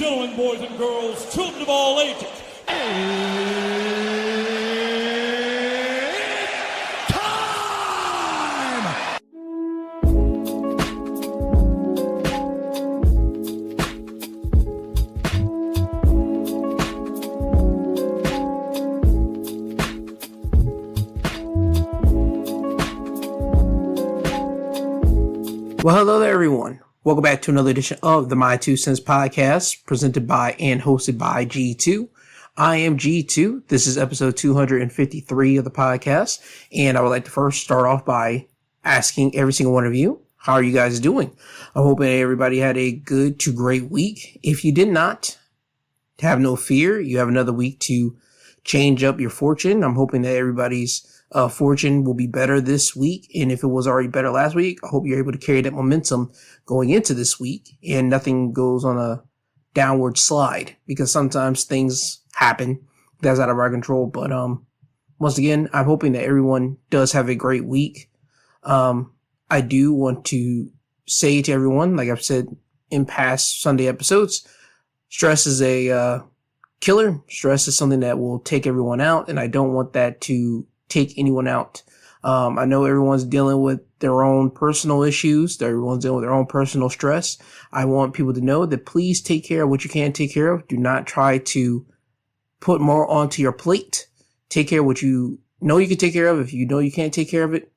gentlemen, boys and girls, children of all ages. Well, hello there, everyone. Welcome back to another edition of the My Two Cents podcast, presented by and hosted by G2. I am G2. This is episode 253 of the podcast, and I would like to first start off by asking every single one of you, how are you guys doing? I'm hoping everybody had a good to great week. If you did not, have no fear. You have another week to change up your fortune. I'm hoping that everybody's fortune will be better this week. And if it was already better last week, I hope you're able to carry that momentum going into this week and nothing goes on a downward slide, because sometimes things happen that's out of our control. But, once again, I'm hoping that everyone does have a great week. I do want to say to everyone, like I've said in past Sunday episodes, stress is a, killer. Stress is something that will take everyone out, and I don't want that to take anyone out. I know everyone's dealing with their own personal issues. Everyone's dealing with their own personal stress. I want people to know that please take care of what you can take care of. Do not try to put more onto your plate. Take care of what you know you can take care of. If you know you can't take care of it,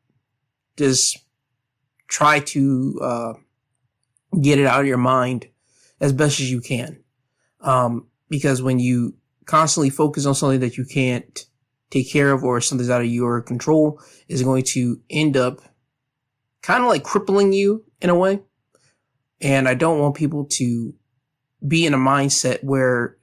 just try to get it out of your mind as best as you can. Because when you constantly focus on something that you can't take care of or something's out of your control, is going to end up kind of like crippling you in a way. And I don't want people to be in a mindset where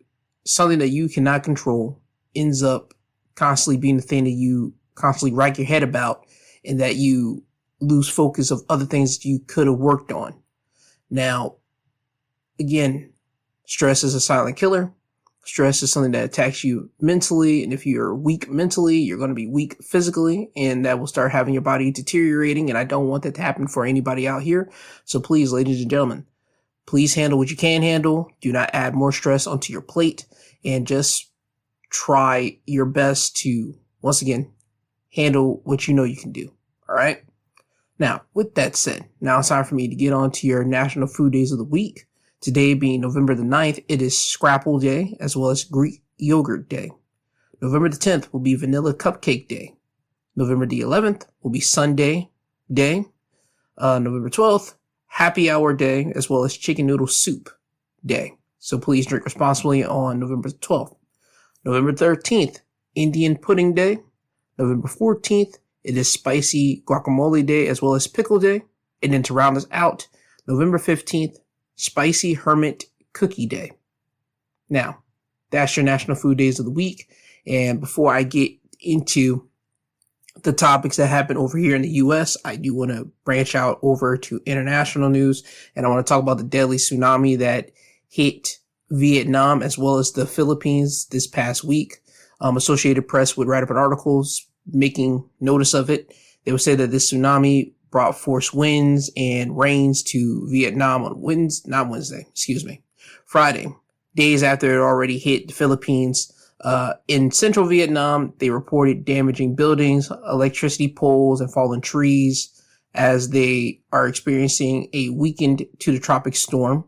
something that you cannot control ends up constantly being the thing that you constantly rack your head about, and that you lose focus of other things that you could have worked on. Now, again, stress is a silent killer. Stress is something that attacks you mentally, and if you're weak mentally, you're going to be weak physically, and that will start having your body deteriorating, and I don't want that to happen for anybody out here. So please, ladies and gentlemen, please handle what you can handle. Do not add more stress onto your plate, and just try your best to, once again, handle what you know you can do. All right? Now, with that said, now it's time for me to get on to your National Food Days of the Week. Today being November the 9th, it is Scrapple Day, as well as Greek Yogurt Day. November the 10th will be Vanilla Cupcake Day. November the 11th will be Sundae Day. November 12th, Happy Hour Day, as well as Chicken Noodle Soup Day. So please drink responsibly on November 12th. November 13th, Indian Pudding Day. November 14th, it is Spicy Guacamole Day, as well as Pickle Day. And then to round us out, November 15th, Spicy Hermit Cookie Day. Now, that's your National Food Days of the Week. And before I get into the topics that happen over here in the U.S., I do want to branch out over to international news. And I want to talk about the deadly tsunami that hit Vietnam as well as the Philippines this past week. Associated Press would write up an article making notice of it. They would say that this tsunami brought force winds and rains to Vietnam on Friday, days after it already hit the Philippines. In central Vietnam, they reported damaging buildings, electricity poles, and fallen trees as they are experiencing a weakened to the tropic storm.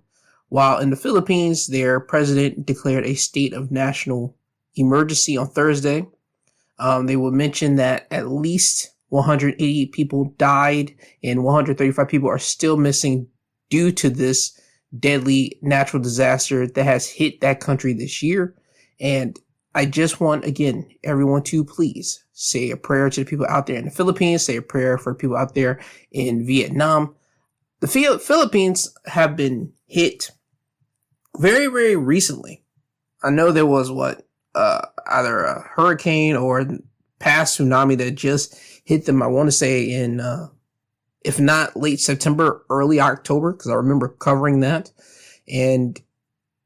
While in the Philippines, their president declared a state of national emergency on Thursday. They will mention that at least 188 people died and 135 people are still missing due to this deadly natural disaster that has hit that country this year. And I just want, again, everyone to please say a prayer to the people out there in the Philippines, say a prayer for people out there in Vietnam. The Philippines have been hit very, very recently. I know there was either a hurricane or past tsunami that just hit them, I want to say in, if not late September, early October, because I remember covering that. And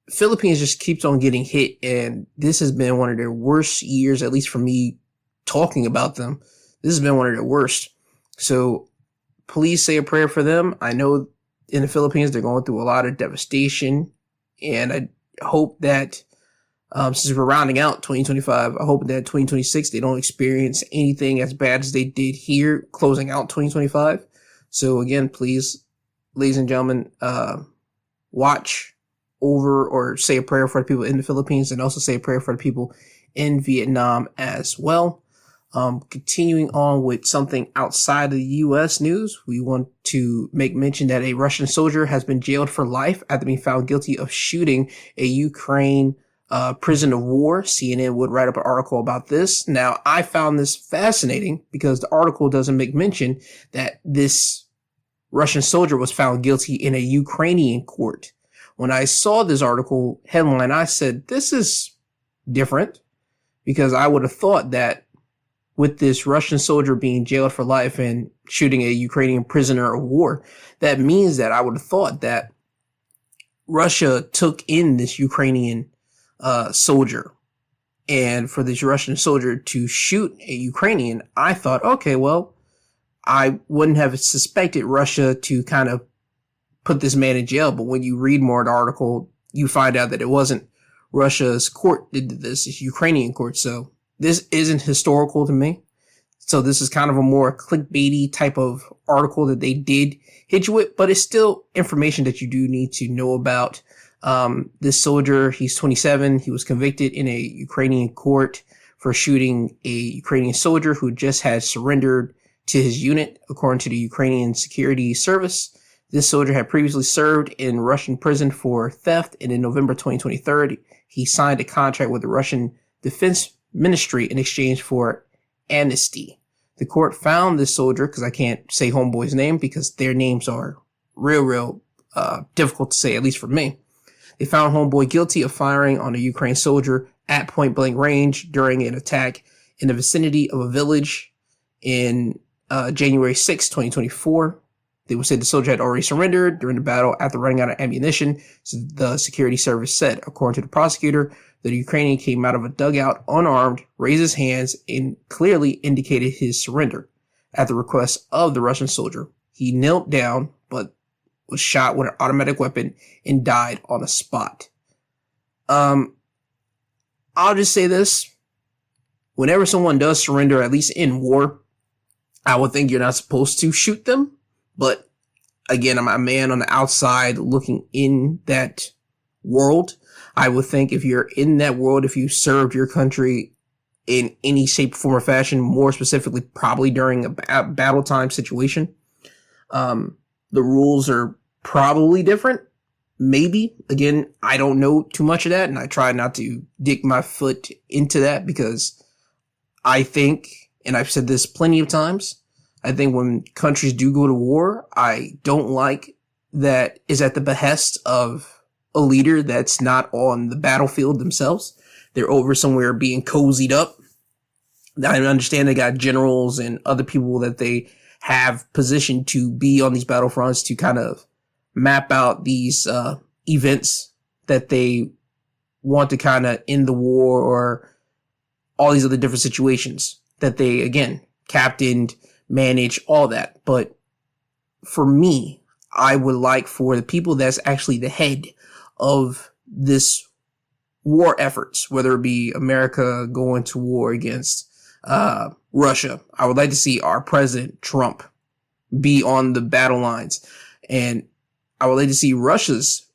Philippines just keeps on getting hit, and this has been one of their worst years, at least for me talking about them. This has been one of their worst. So please say a prayer for them. I know in the Philippines, they're going through a lot of devastation, and hope that since we're rounding out 2025, I hope that 2026 they don't experience anything as bad as they did here, closing out 2025. So again, please, ladies and gentlemen, watch over or say a prayer for the people in the Philippines, and also say a prayer for the people in Vietnam as well. Continuing on with something outside of the U.S. news, we want to make mention that a Russian soldier has been jailed for life after being found guilty of shooting a Ukraine prison of war. CNN would write up an article about this. Now, I found this fascinating because the article doesn't make mention that this Russian soldier was found guilty in a Ukrainian court. When I saw this article headline, I said, this is different, because I would have thought that with this Russian soldier being jailed for life and shooting a Ukrainian prisoner of war, that means that I would have thought that Russia took in this Ukrainian soldier. And for this Russian soldier to shoot a Ukrainian, I thought, okay, well, I wouldn't have suspected Russia to kind of put this man in jail. But when you read more of the article, you find out that it wasn't Russia's court that did this, it's Ukrainian court. So this isn't historical to me. So this is kind of a more clickbaity type of article that they did hit you with, but it's still information that you do need to know about. This soldier, he's 27. He was convicted in a Ukrainian court for shooting a Ukrainian soldier who just had surrendered to his unit, according to the Ukrainian Security Service. This soldier had previously served in Russian prison for theft, and in November 2023, he signed a contract with the Russian Defense Ministry in exchange for amnesty. The court found this soldier, because I can't say homeboy's name because their names are real difficult to say, at least for me. They found homeboy guilty of firing on a Ukraine soldier at point blank range during an attack in the vicinity of a village in January 6, 2024. They would say the soldier had already surrendered during the battle after running out of ammunition, so the security service said. According to the prosecutor, the Ukrainian came out of a dugout unarmed, raised his hands, and clearly indicated his surrender. At the request of the Russian soldier, he knelt down, but was shot with an automatic weapon and died on the spot. I'll just say this. Whenever someone does surrender, at least in war, I would think you're not supposed to shoot them. But again, I'm a man on the outside looking in that world. I would think if you're in that world, if you served your country in any shape, form, or fashion, more specifically, probably during a battle time situation, the rules are probably different. Maybe. Again, I don't know too much of that, and I try not to dig my foot into that, because I think, and I've said this plenty of times, I think when countries do go to war, I don't like that is at the behest of a leader that's not on the battlefield themselves. They're over somewhere being cozied up. I understand they got generals and other people that they have positioned to be on these battlefronts to kind of map out these events that they want to kind of end the war, or all these other different situations that they, again, captained, manage, all that. But for me, I would like for the people that's actually the head of this war efforts, whether it be America going to war against Russia, I would like to see our president Trump be on the battle lines, and I would like to see Russia's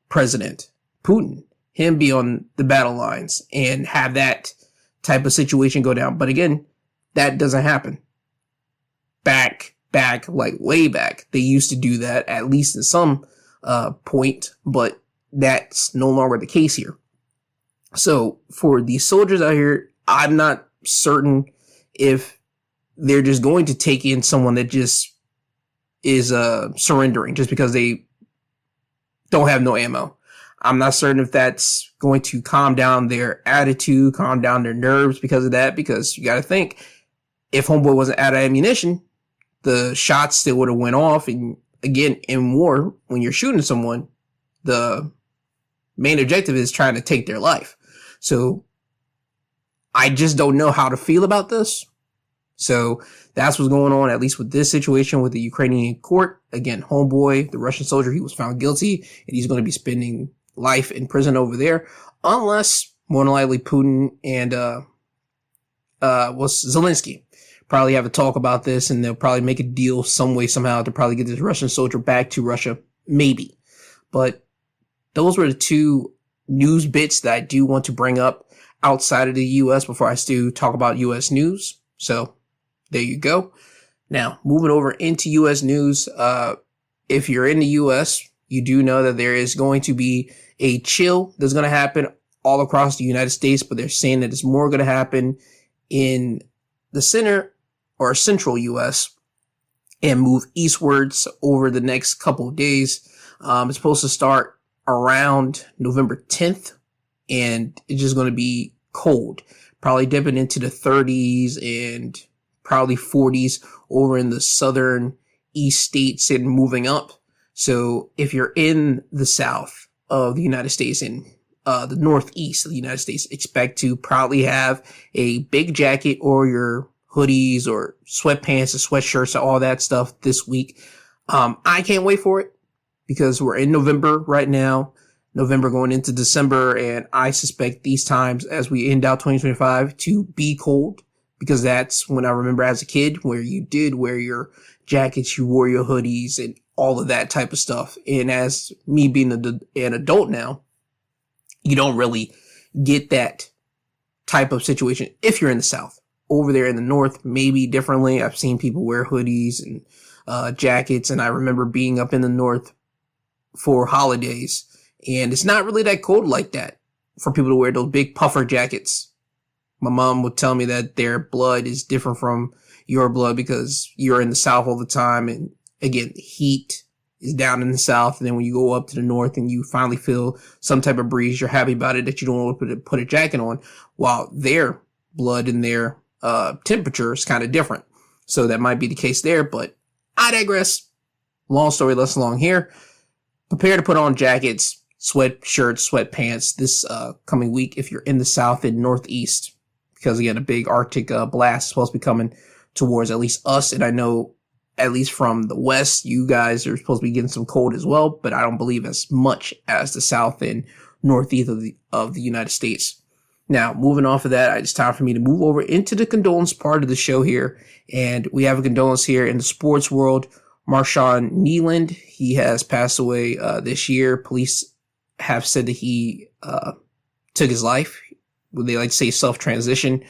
president Putin, him be on the battle lines and have that type of situation go down. But again, that doesn't happen. Back, like way back, they used to do that, at least at some point, but that's no longer the case here. So for these soldiers out here, I'm not certain if they're just going to take in someone that just is surrendering just because they don't have no ammo. I'm not certain if that's going to calm down their attitude, calm down their nerves because of that, because you got to think, if homeboy wasn't out of ammunition, the shots still would have went off. And again, in war, when you're shooting someone, the main objective is trying to take their life. So I just don't know how to feel about this. So that's what's going on, at least with this situation with the Ukrainian court. Again, homeboy, the Russian soldier, he was found guilty, and he's going to be spending life in prison over there, unless more than likely Putin and Zelensky probably have a talk about this, and they'll probably make a deal some way somehow to probably get this Russian soldier back to Russia, maybe. But those were the two news bits that I do want to bring up outside of the U.S. before I still talk about U.S. news. So there you go. Now, moving over into U.S. news, if you're in the U.S., you do know that there is going to be a chill that's going to happen all across the United States, but they're saying that it's more going to happen in the center or central U.S. and move eastwards over the next couple of days. It's supposed to start around November 10th, and it's just going to be cold, probably dipping into the 30s and probably 40s over in the southern east states and moving up. So if you're in the south of the United States and the northeast of the United States, expect to probably have a big jacket or your hoodies or sweatpants and sweatshirts and all that stuff this week. I can't wait for it because we're in November right now, November going into December, and I suspect these times as we end out 2025 to be cold, because that's when I remember as a kid where you did wear your jackets, you wore your hoodies and all of that type of stuff. And as me being an adult now, you don't really get that type of situation if you're in the South. Over there in the North, maybe differently. I've seen people wear hoodies and jackets, and I remember being up in the North for holidays, and it's not really that cold like that for people to wear those big puffer jackets. My mom would tell me that their blood is different from your blood because you're in the South all the time. And again, heat is down in the South. And then when you go up to the North and you finally feel some type of breeze, you're happy about it that you don't want to put a jacket on, while their blood and their temperature is kind of different. So that might be the case there, but I digress. Long story less long here. Prepare to put on jackets, sweatshirts, sweatpants this coming week if you're in the South and Northeast. Because again, a big Arctic blast is supposed to be coming towards at least us. And I know at least from the West, you guys are supposed to be getting some cold as well, but I don't believe as much as the South and Northeast of the United States. Now, moving off of that, it's time for me to move over into the condolence part of the show here. And we have a condolence here in the sports world. Marshawn Kneeland, he has passed away this year. Police have said that he took his life. They like to say self-transition.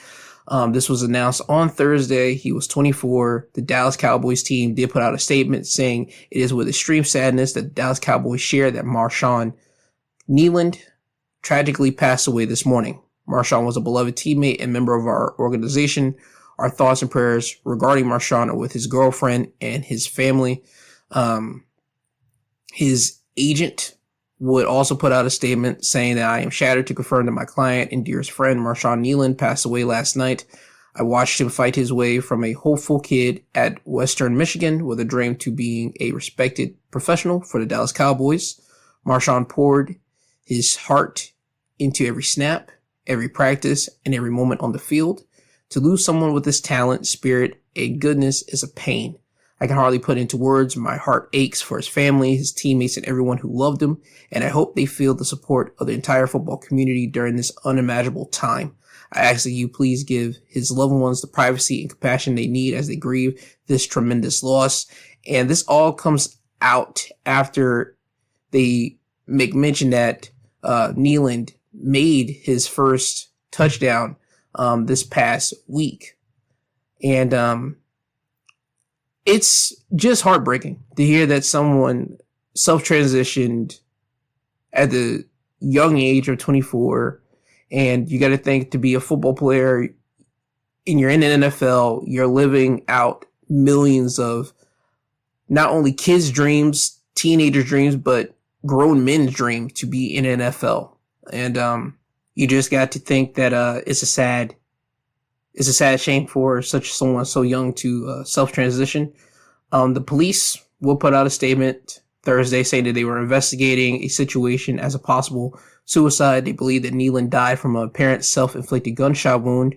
This was announced on Thursday. He was 24. The Dallas Cowboys team did put out a statement saying it is with extreme sadness that the Dallas Cowboys share that Marshawn Kneeland tragically passed away this morning. Marshawn was a beloved teammate and member of our organization. Our thoughts and prayers regarding Marshawn are with his girlfriend and his family. His agent would also put out a statement saying that I am shattered to confirm that my client and dearest friend, Marshawn Kneeland, passed away last night. I watched him fight his way from a hopeful kid at Western Michigan with a dream to being a respected professional for the Dallas Cowboys. Marshawn poured his heart into every snap, every practice, and every moment on the field. To lose someone with this talent, spirit, and goodness is a pain. I can hardly put into words. My heart aches for his family, his teammates, and everyone who loved him, and I hope they feel the support of the entire football community during this unimaginable time. I ask that you please give his loved ones the privacy and compassion they need as they grieve this tremendous loss. And this all comes out after they make mention that Kneeland made his first touchdown this past week. And it's just heartbreaking to hear that someone self-transitioned at the young age of 24. And you got to think, to be a football player and you're in the NFL, you're living out millions of not only kids' dreams, teenagers' dreams, but grown men's dreams to be in the NFL. And you just got to think that it's a sad shame for someone so young to self-transition. The police will put out a statement Thursday saying that they were investigating a situation as a possible suicide. They believe that Kneeland died from an apparent self-inflicted gunshot wound.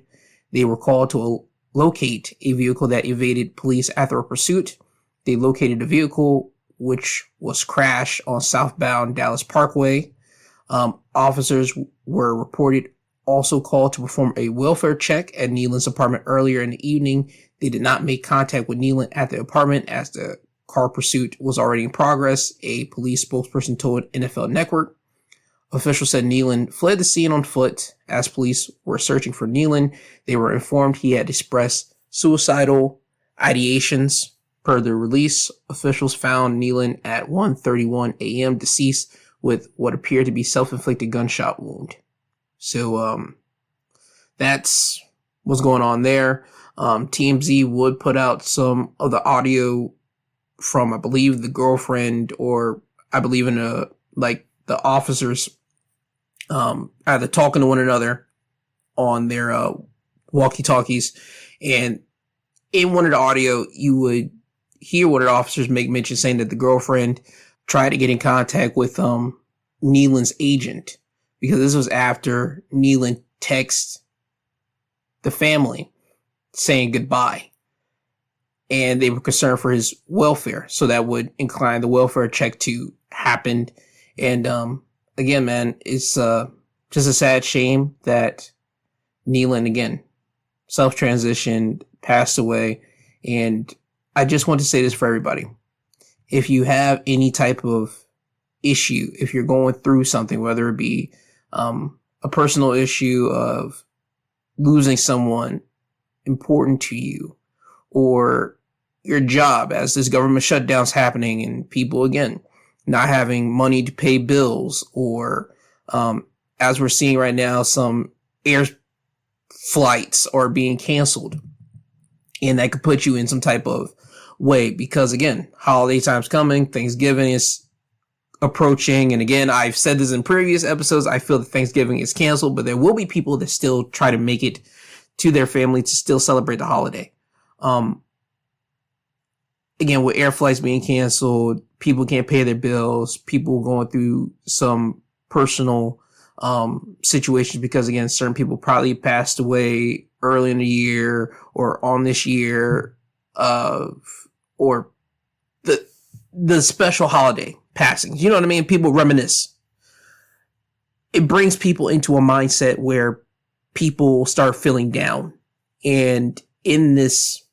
They were called to locate a vehicle that evaded police after a pursuit. They located a vehicle which was crashed on southbound Dallas Parkway. Officers were reported also called to perform a welfare check at Kneeland's apartment earlier in the evening. They did not make contact with Kneeland at the apartment as the car pursuit was already in progress, a police spokesperson told NFL Network. Officials said Kneeland fled the scene on foot. As police were searching for Kneeland, they were informed he had expressed suicidal ideations. Per the release, officials found Kneeland at 1:31 a.m. deceased with what appeared to be self-inflicted gunshot wound. So that's what's going on there. TMZ would put out some of the audio from, I believe, the girlfriend, or I believe in the officers either talking to one another on their walkie-talkies, and in one of the audio you would hear one of the officers make mention saying that the girlfriend tried to get in contact with Kneeland's agent, because this was after Kneeland texted the family saying goodbye, and they were concerned for his welfare, so that would incline the welfare check to happen. And again, man, it's just a sad shame that Kneeland, again, self-transitioned, passed away. And I just want to say this for everybody. If you have any type of issue, if you're going through something, whether it be a personal issue of losing someone important to you, or your job as this government shutdown's happening and people, again, not having money to pay bills, or as we're seeing right now, some air flights are being canceled, and that could put you in some type of way, because again, holiday time's coming, Thanksgiving is approaching, and again, I've said this in previous episodes, I feel that Thanksgiving is canceled, but there will be people that still try to make it to their family to still celebrate the holiday. Again, with air flights being canceled, people can't pay their bills, people going through some personal situations, because again, certain people probably passed away early in the year or on this year, or the special holiday passings. You know what I mean? People reminisce. It brings people into a mindset where people start feeling down. And in this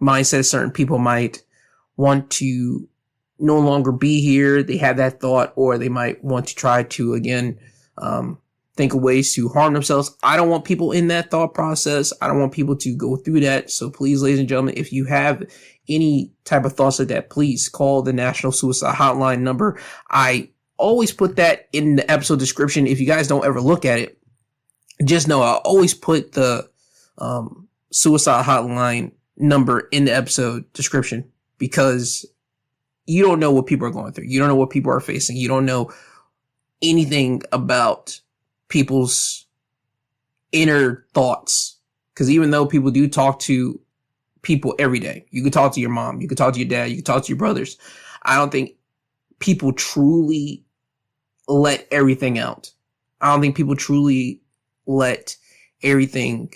mindset, certain people might want to no longer be here. They have that thought, or they might want to try to, again, think of ways to harm themselves. I don't want people in that thought process. I don't want people to go through that. So please, ladies and gentlemen, if you have any type of thoughts like that, please call the National Suicide Hotline number. I always put that in the episode description. If you guys don't ever look at it, just know I always put the suicide hotline number in the episode description, because you don't know what people are going through. You don't know what people are facing. You don't know anything about people's inner thoughts. Because even though people do talk to people every day, you can talk to your mom, you can talk to your dad, you can talk to your brothers, I don't think people truly let everything out. I don't think people truly let everything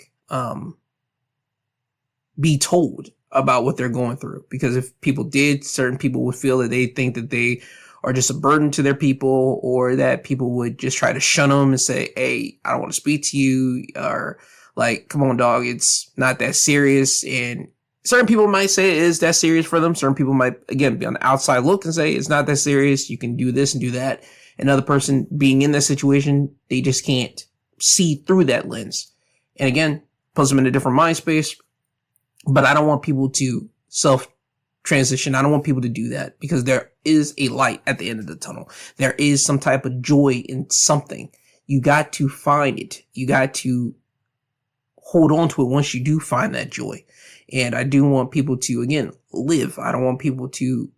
be told about what they're going through. Because if people did, certain people would feel that they think that they are just a burden to their people, or that people would just try to shun them and say, hey, I don't want to speak to you, or like, come on, dog, it's not that serious. And certain people might say it is that serious for them. Certain people might, again, be on the outside look and say it's not that serious. You can do this and do that. Another person being in that situation, they just can't see through that lens. And again, puts them in a different mind space. But I don't want people to self-transition. I don't want people to do that, because there is a light at the end of the tunnel. There is some type of joy in something. You got to find it. You got to hold on to it once you do find that joy. And I do want people to, again, live. I don't want people to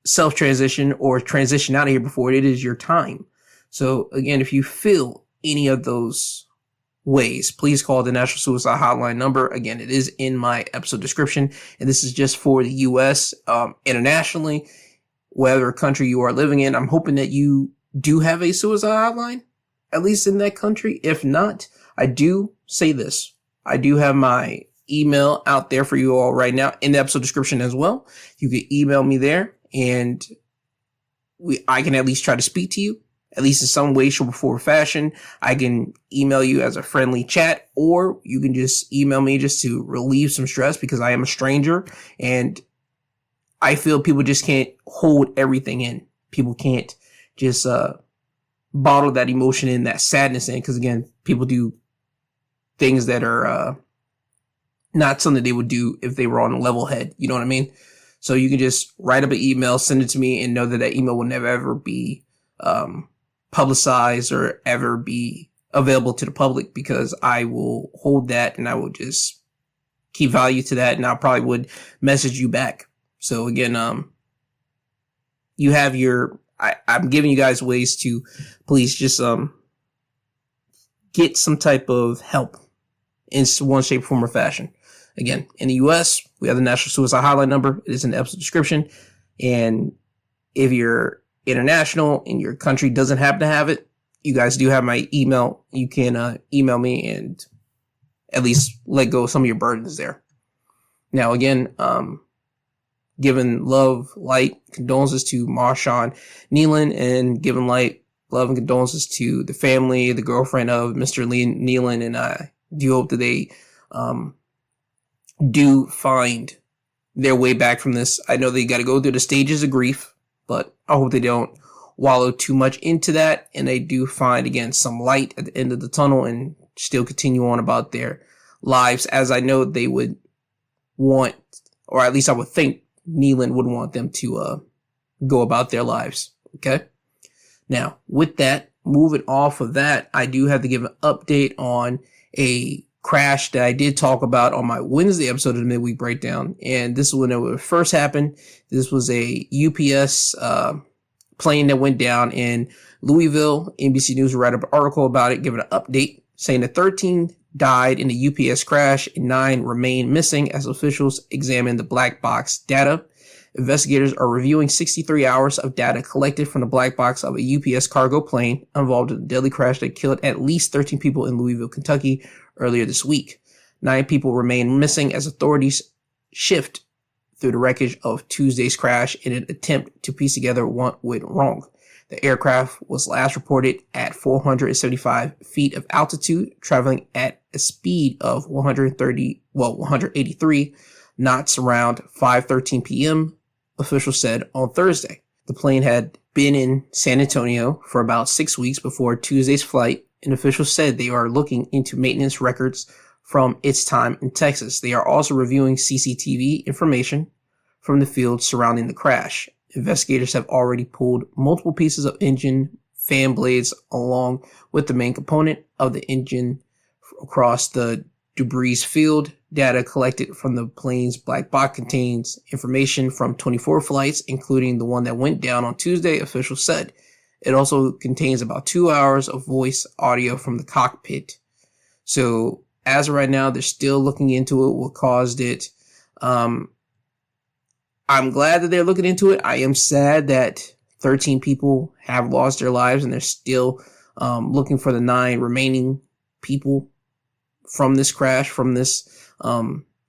self-transition or transition out of here before it is your time. So again, if you feel any of those ways, please call the National Suicide Hotline number. Again, it is in my episode description, and this is just for the U.S. Internationally, whatever country you are living in, I'm hoping that you do have a suicide hotline, at least in that country. If not, I do say this. I do have my email out there for you all right now in the episode description as well. You can email me there, and I can at least try to speak to you. at least in some way, shape, or form or fashion. I can email you as a friendly chat, or you can just email me just to relieve some stress, because I am a stranger and I feel people just can't hold everything in. People can't just bottle that emotion in, that sadness in, because again, people do things that are not something they would do if they were on a level head. You know what I mean? So you can just write up an email, send it to me, and know that that email will never ever be publicized or ever be available to the public, because I will hold that and I will just keep value to that, and I probably would message you back. So again, you have I'm giving you guys ways to please just get some type of help in one shape, form, or fashion. Again, in the U.S., we have the National Suicide Hotline number. It is in the episode description. And if you're international and your country doesn't happen to have it, you guys do have my email. You can email me and at least let go of some of your burdens there. Now, again, giving love, light, condolences to Marshawn, Kneeland, and giving light, love, and condolences to the family, the girlfriend of Mr. Kneeland, and I do hope that they do find their way back from this. I know they got to go through the stages of grief, but I hope they don't wallow too much into that, and they do find, again, some light at the end of the tunnel and still continue on about their lives, as I know they would want, or at least I would think Kneeland would want them to go about their lives. Okay? Now, with that, moving off of that, I do have to give an update on a crash that I did talk about on my Wednesday episode of the Midweek Breakdown. And this is when it first happened. This was a UPS plane that went down in Louisville. NBC News will write up an article about it, giving an update, saying that 13 died in the UPS crash and 9 remain missing as officials examine the black box data. Investigators are reviewing 63 hours of data collected from the black box of a UPS cargo plane involved in a deadly crash that killed at least 13 people in Louisville, Kentucky earlier this week. 9 people remain missing as authorities shift through the wreckage of Tuesday's crash in an attempt to piece together what went wrong. The aircraft was last reported at 475 feet of altitude, traveling at a speed of 183 knots around 5:13 p.m., officials said on Thursday. The plane had been in San Antonio for about 6 weeks before Tuesday's flight, and officials said they are looking into maintenance records from its time in Texas. They are also reviewing CCTV information from the field surrounding the crash. Investigators have already pulled multiple pieces of engine fan blades along with the main component of the engine across the debris field. Data collected from the plane's black box contains information from 24 flights, including the one that went down on Tuesday, officials said. It also contains about 2 hours of voice audio from the cockpit. So as of right now, they're still looking into it, what caused it. I'm glad that they're looking into it. I am sad that 13 people have lost their lives, and they're still looking for the 9 remaining people from this crash, from this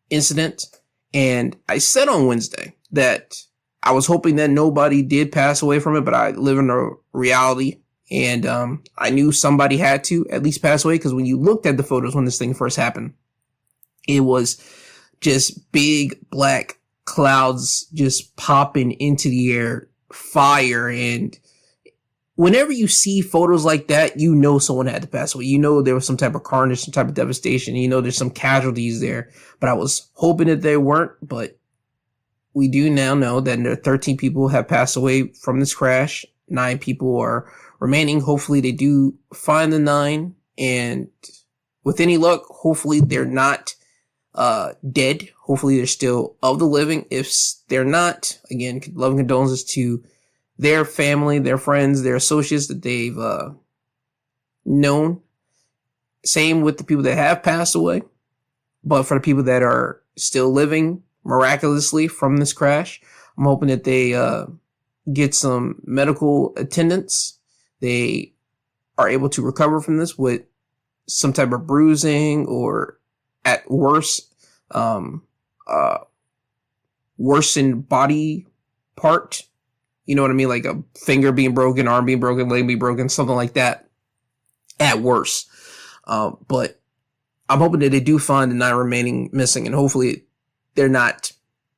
incident. And I said on Wednesday that I was hoping that nobody did pass away from it, but I live in a reality, and I knew somebody had to at least pass away, because when you looked at the photos when this thing first happened, it was just big black clouds just popping into the air, fire. And whenever you see photos like that, you know someone had to pass away. You know there was some type of carnage, some type of devastation. You know there's some casualties there. But I was hoping that they weren't. But we do now know that there are 13 people have passed away from this crash. 9 people are remaining. Hopefully they do find the 9. And with any luck, hopefully they're not dead. Hopefully they're still of the living. If they're not, again, love and condolences to their family, their friends, their associates that they've known. Same with the people that have passed away. But for the people that are still living miraculously from this crash, I'm hoping that they get some medical attendance. They are able to recover from this with some type of bruising, or at worst, worsened body part. You know what I mean? Like a finger being broken, arm being broken, leg being broken, something like that at worst. But I'm hoping that they do find the 9 remaining missing, and hopefully they're not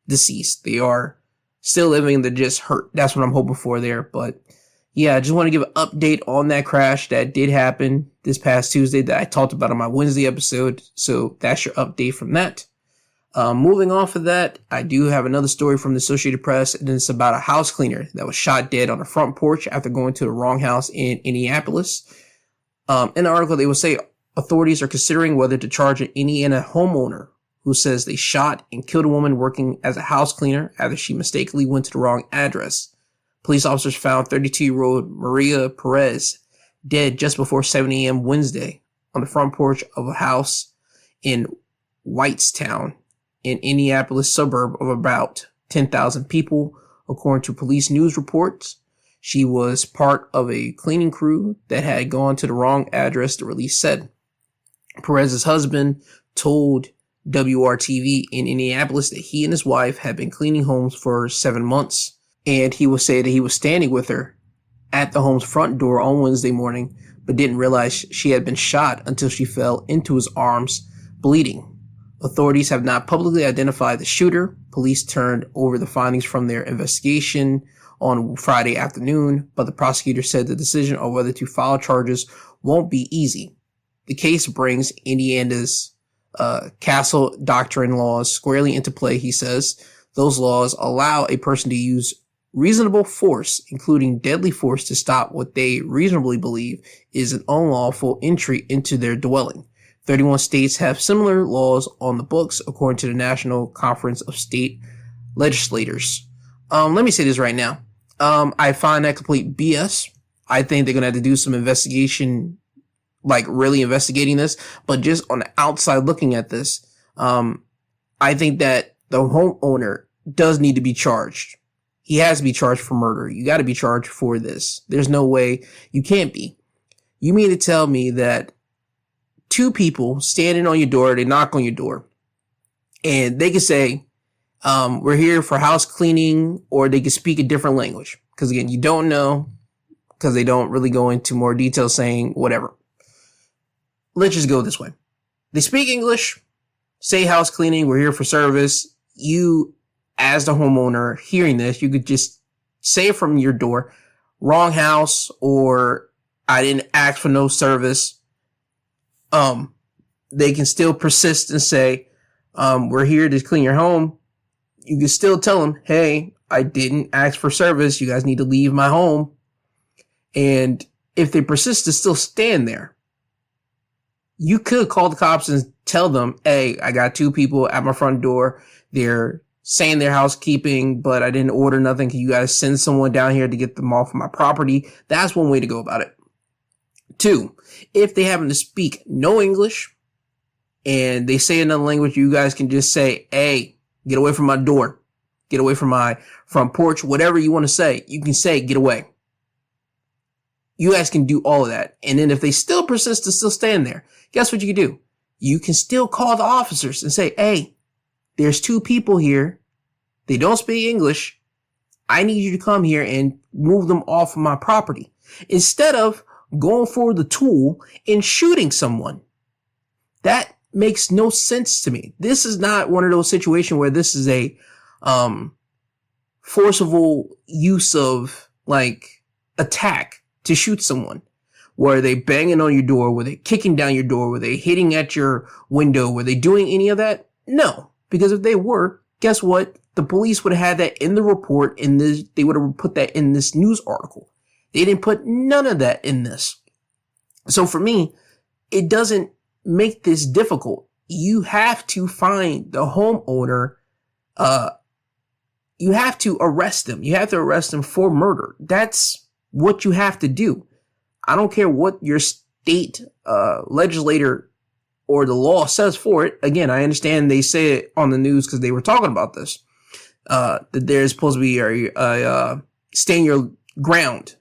deceased. They are still living, they're just hurt. That's what I'm hoping for there. But yeah, I just want to give an update on that crash that did happen this past Tuesday that I talked about on my Wednesday episode. So that's your update from that. Moving off of that, I do have another story from the Associated Press, and it's about a house cleaner that was shot dead on the front porch after going to the wrong house in Indianapolis. In the article, they will say authorities are considering whether to charge an Indiana homeowner who says they shot and killed a woman working as a house cleaner after she mistakenly went to the wrong address. Police officers found 32-year-old Maria Perez dead just before 7 a.m. Wednesday on the front porch of a house in Whitestown, an Indianapolis suburb of about 10,000 people, according to police news reports. She was part of a cleaning crew that had gone to the wrong address, the release said. Perez's husband told WRTV in Indianapolis that he and his wife had been cleaning homes for 7 months, and he would say that he was standing with her at the home's front door on Wednesday morning, but didn't realize she had been shot until she fell into his arms, bleeding. Authorities have not publicly identified the shooter. Police turned over the findings from their investigation on Friday afternoon, but the prosecutor said the decision on whether to file charges won't be easy. The case brings Indiana's castle doctrine laws squarely into play, he says. Those laws allow a person to use reasonable force, including deadly force, to stop what they reasonably believe is an unlawful entry into their dwelling. 31 states have similar laws on the books, according to the National Conference of State Legislators. Let me say this right now. I find that complete BS. I think they're going to have to do some investigation, like really investigating this, but just on the outside looking at this, I think that the homeowner does need to be charged. He has to be charged for murder. You got to be charged for this. There's no way you can't be. You mean to tell me that 2 people standing on your door, they knock on your door, and they can say, we're here for house cleaning, or they can speak a different language. Because again, you don't know, because they don't really go into more detail saying whatever. Let's just go this way. They speak English, say house cleaning, we're here for service. You, as the homeowner hearing this, you could just say from your door, wrong house, or I didn't ask for no service. They can still persist and say, we're here to clean your home. You can still tell them, hey, I didn't ask for service. You guys need to leave my home. And if they persist to still stand there, you could call the cops and tell them, hey, I got 2 people at my front door. They're saying they're housekeeping, but I didn't order nothing. Can you guys send someone down here to get them off my property? That's one way to go about it. 2, if they happen to speak no English and they say another language, you guys can just say, hey, get away from my door. Get away from my front porch. Whatever you want to say, you can say, get away. You guys can do all of that. And then if they still persist to still stand there, guess what you can do? You can still call the officers and say, hey, there's 2 people here. They don't speak English. I need you to come here and move them off of my property. Instead of going for the tool and shooting someone. That makes no sense to me. This is not one of those situations where this is a forcible use of like attack to shoot someone. Were they banging on your door? Were they kicking down your door? Were they hitting at your window? Were they doing any of that? No, because if they were, guess what? The police would have had that in the report. They would have put that in this news article. They didn't put none of that in this. So for me, it doesn't make this difficult. You have to find the homeowner. You have to arrest them. You have to arrest them for murder. That's what you have to do. I don't care what your state legislator or the law says for it. Again, I understand they say it on the news because they were talking about this. That there's supposed to be a stand your ground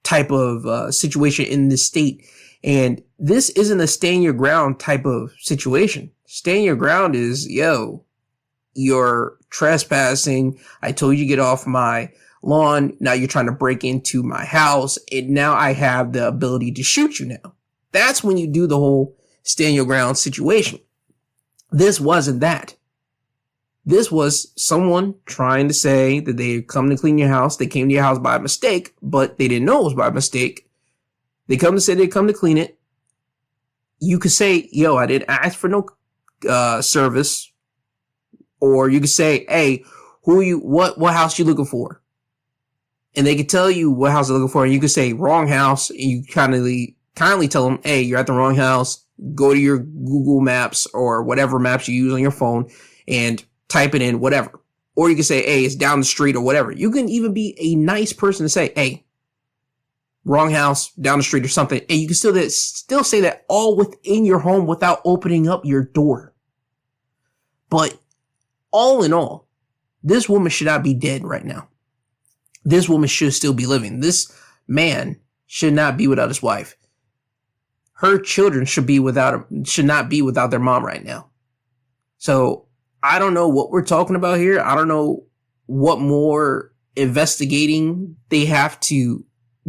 type of situation in this state. And this isn't a stand your ground type of situation. Stand your ground is, yo, you're trespassing. I told you to get off my lawn. Now you're trying to break into my house, and now I have the ability to shoot you now. That's when you do the whole stand your ground situation. This wasn't that. This was someone trying to say that they come to clean your house. They came to your house by mistake, but they didn't know it was by mistake. They come to say they come to clean it. You could say, yo, I didn't ask for no service. Or you could say, hey, what house you looking for? And they could tell you what house they're looking for. And you could say wrong house. And you kindly tell them, hey, you're at the wrong house. Go to your Google Maps or whatever maps you use on your phone and type it in, whatever. Or you can say, hey, it's down the street or whatever. You can even be a nice person to say, hey, wrong house, down the street or something. And you can still say that all within your home without opening up your door. But all in all, this woman should not be dead right now. This woman should still be living. This man should not be without his wife. Her children should not be without their mom right now. So I don't know what we're talking about here. I don't know what more investigating they have to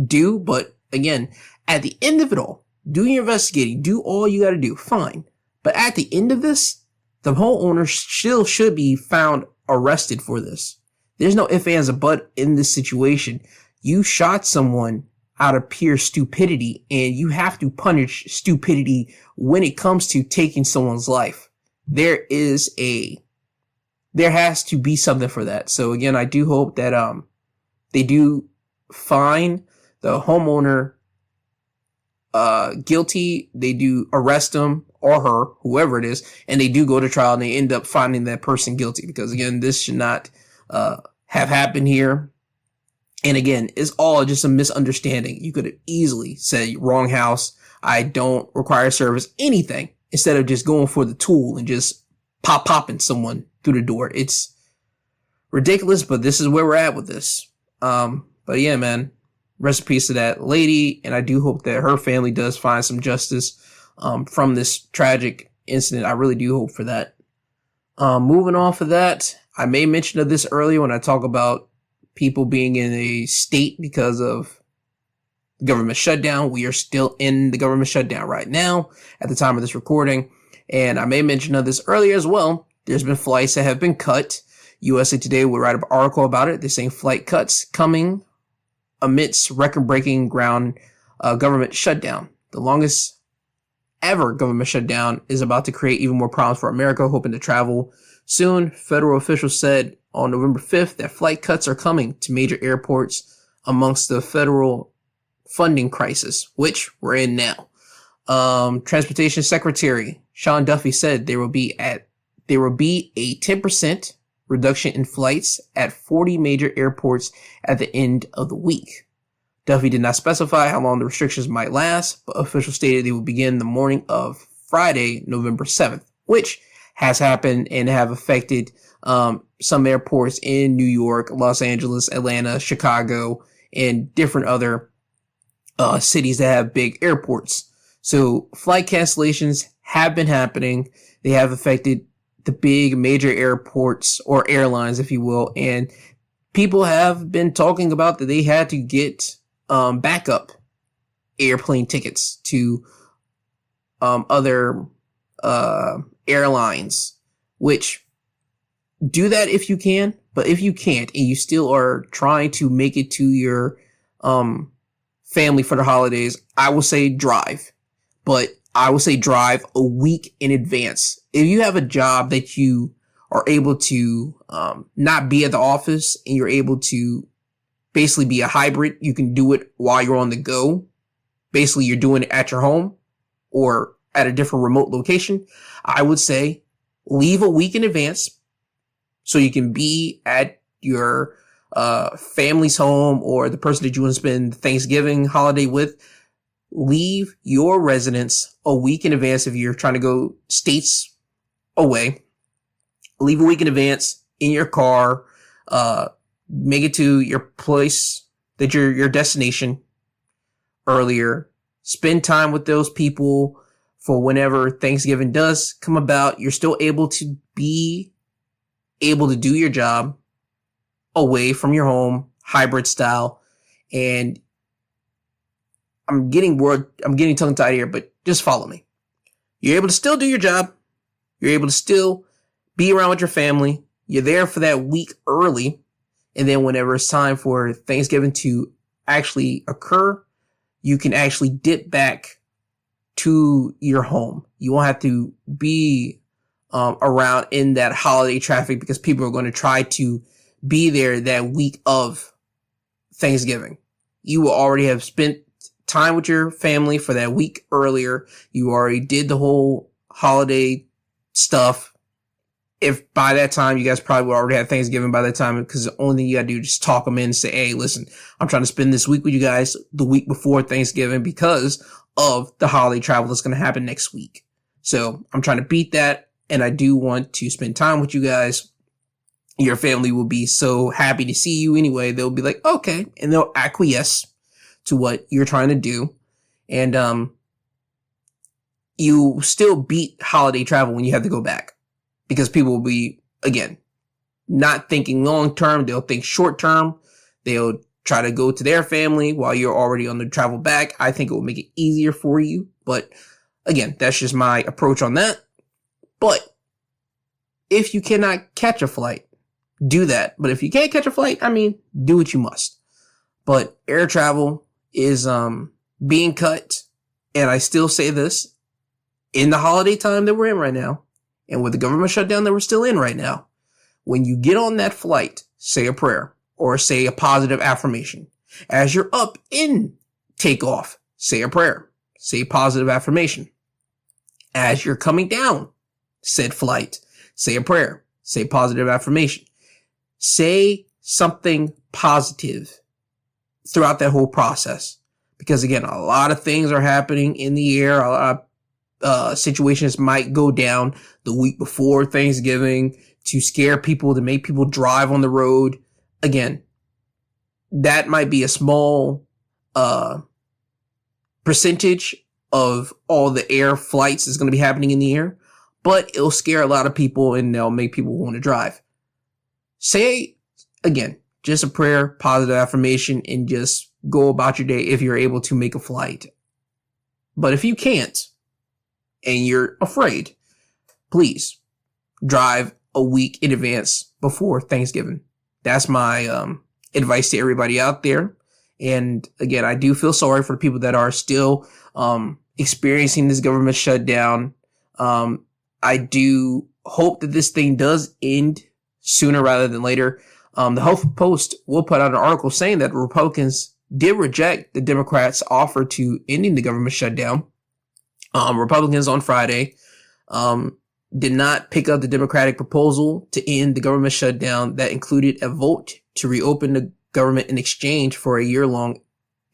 do. But again, at the end of it all, do your investigating, do all you got to do. Fine. But at the end of this, the homeowner still should be found arrested for this. There's no ifs, ands, or buts in this situation. You shot someone out of pure stupidity, and you have to punish stupidity when it comes to taking someone's life. There has to be something for that. So again, I do hope that they do find the homeowner guilty. They do arrest him or her, whoever it is, and they do go to trial and they end up finding that person guilty, because again, this should not have happened here. And again, it's all just a misunderstanding. You could have easily said wrong house, I don't require service, anything, instead of just going for the tool and just popping someone through the door. It's ridiculous, but this is where we're at with this. But yeah, man, rest in peace to that lady. And I do hope that her family does find some justice from this tragic incident. I really do hope for that. Moving off of that, I made mention of this earlier when I talk about people being in a state because of the government shutdown. We are still in the government shutdown right now at the time of this recording. And I made mention of this earlier as well. There's been flights that have been cut. USA Today will write an article about it. They're saying flight cuts coming amidst record-breaking government shutdown. The longest ever government shutdown is about to create even more problems for America, hoping to travel soon. Federal officials said on November 5th that flight cuts are coming to major airports amongst the federal funding crisis, which we're in now. Transportation Secretary Sean Duffy said there will be a 10% reduction in flights at 40 major airports at the end of the week. Duffy did not specify how long the restrictions might last, but officials stated they would begin the morning of Friday, November 7th, which has happened and have affected some airports in New York, Los Angeles, Atlanta, Chicago, and different other cities that have big airports. So flight cancellations have been happening. They have affected the big major airports or airlines, if you will, and people have been talking about that they had to get backup airplane tickets to other airlines, which do that if you can. But if you can't and you still are trying to make it to your family for the holidays, I will say drive. But I will say drive a week in advance. If you have a job that you are able to not be at the office and you're able to basically be a hybrid, you can do it while you're on the go. Basically, you're doing it at your home or at a different remote location. I would say leave a week in advance so you can be at your family's home or the person that you want to spend Thanksgiving holiday with. Leave your residence a week in advance if you're trying to go states away. Leave a week in advance in your car. Make it to your place that your destination earlier. Spend time with those people for whenever Thanksgiving does come about. You're still able to be able to do your job away from your home, hybrid style. And I'm getting tongue tied here, but just follow me. You're able to still do your job. You're able to still be around with your family. You're there for that week early. And then whenever it's time for Thanksgiving to actually occur, you can actually dip back to your home. You won't have to be around in that holiday traffic because people are going to try to be there that week of Thanksgiving. You will already have spent time with your family for that week earlier. You already did the whole holiday stuff. If by that time, you guys probably will already have Thanksgiving by that time, because the only thing you gotta do is just talk them in and say, hey, listen, I'm trying to spend this week with you guys the week before Thanksgiving because of the holiday travel that's going to happen next week. So I'm trying to beat that, and I do want to spend time with you guys. Your family will be so happy to see you anyway. They'll be like, okay, and they'll acquiesce to what you're trying to do. And you still beat holiday travel when you have to go back. Because people will be, again, not thinking long term. They'll think short term. They'll try to go to their family while you're already on the travel back. I think it will make it easier for you. But again, that's just my approach on that. But if you cannot catch a flight, do that. But if you can't catch a flight, I mean, do what you must. But air travel is being cut. And I still say this, in the holiday time that we're in right now, and with the government shutdown that we're still in right now, when you get on that flight, say a prayer or say a positive affirmation. As you're up in takeoff, say a prayer, say a positive affirmation. As you're coming down said flight, say a prayer, say positive affirmation. Say something positive throughout that whole process. Because again, a lot of things are happening in the air. A lot of situations might go down the week before Thanksgiving to scare people, to make people drive on the road. Again, that might be a small percentage of all the air flights that's going to be happening in the air, but it'll scare a lot of people and they'll make people want to drive. Say, again, just a prayer, positive affirmation, and just go about your day if you're able to make a flight. But if you can't, and you're afraid, please drive a week in advance before Thanksgiving. That's my advice to everybody out there. And again, I do feel sorry for the people that are still experiencing this government shutdown. I do hope that this thing does end sooner rather than later. The Huffington Post will put out an article saying that Republicans did reject the Democrats' offer to ending the government shutdown. Republicans on Friday did not pick up the Democratic proposal to end the government shutdown that included a vote to reopen the government in exchange for a year-long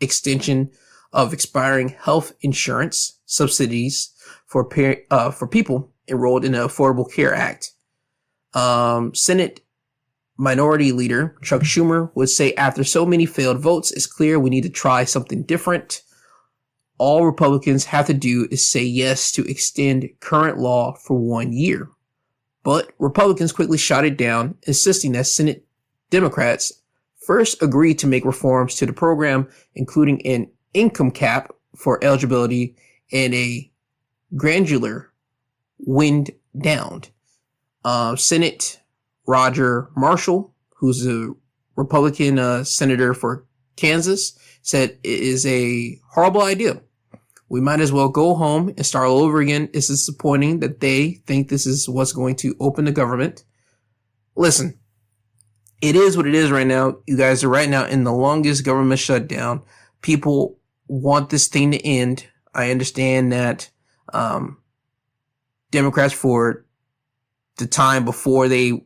extension of expiring health insurance subsidies for people enrolled in the Affordable Care Act. Senate Minority Leader Chuck Schumer would say, after so many failed votes, it's clear we need to try something different. All Republicans have to do is say yes to extend current law for 1 year. But Republicans quickly shot it down, insisting that Senate Democrats first agreed to make reforms to the program, including an income cap for eligibility and a granular wind down. Senate Roger Marshall, who's a Republican senator for Kansas, said it is a horrible idea. We might as well go home and start all over again. It's disappointing that they think this is what's going to open the government. Listen, it is what it is right now. You guys are right now in the longest government shutdown. People want this thing to end. I understand that Democrats, for the time before they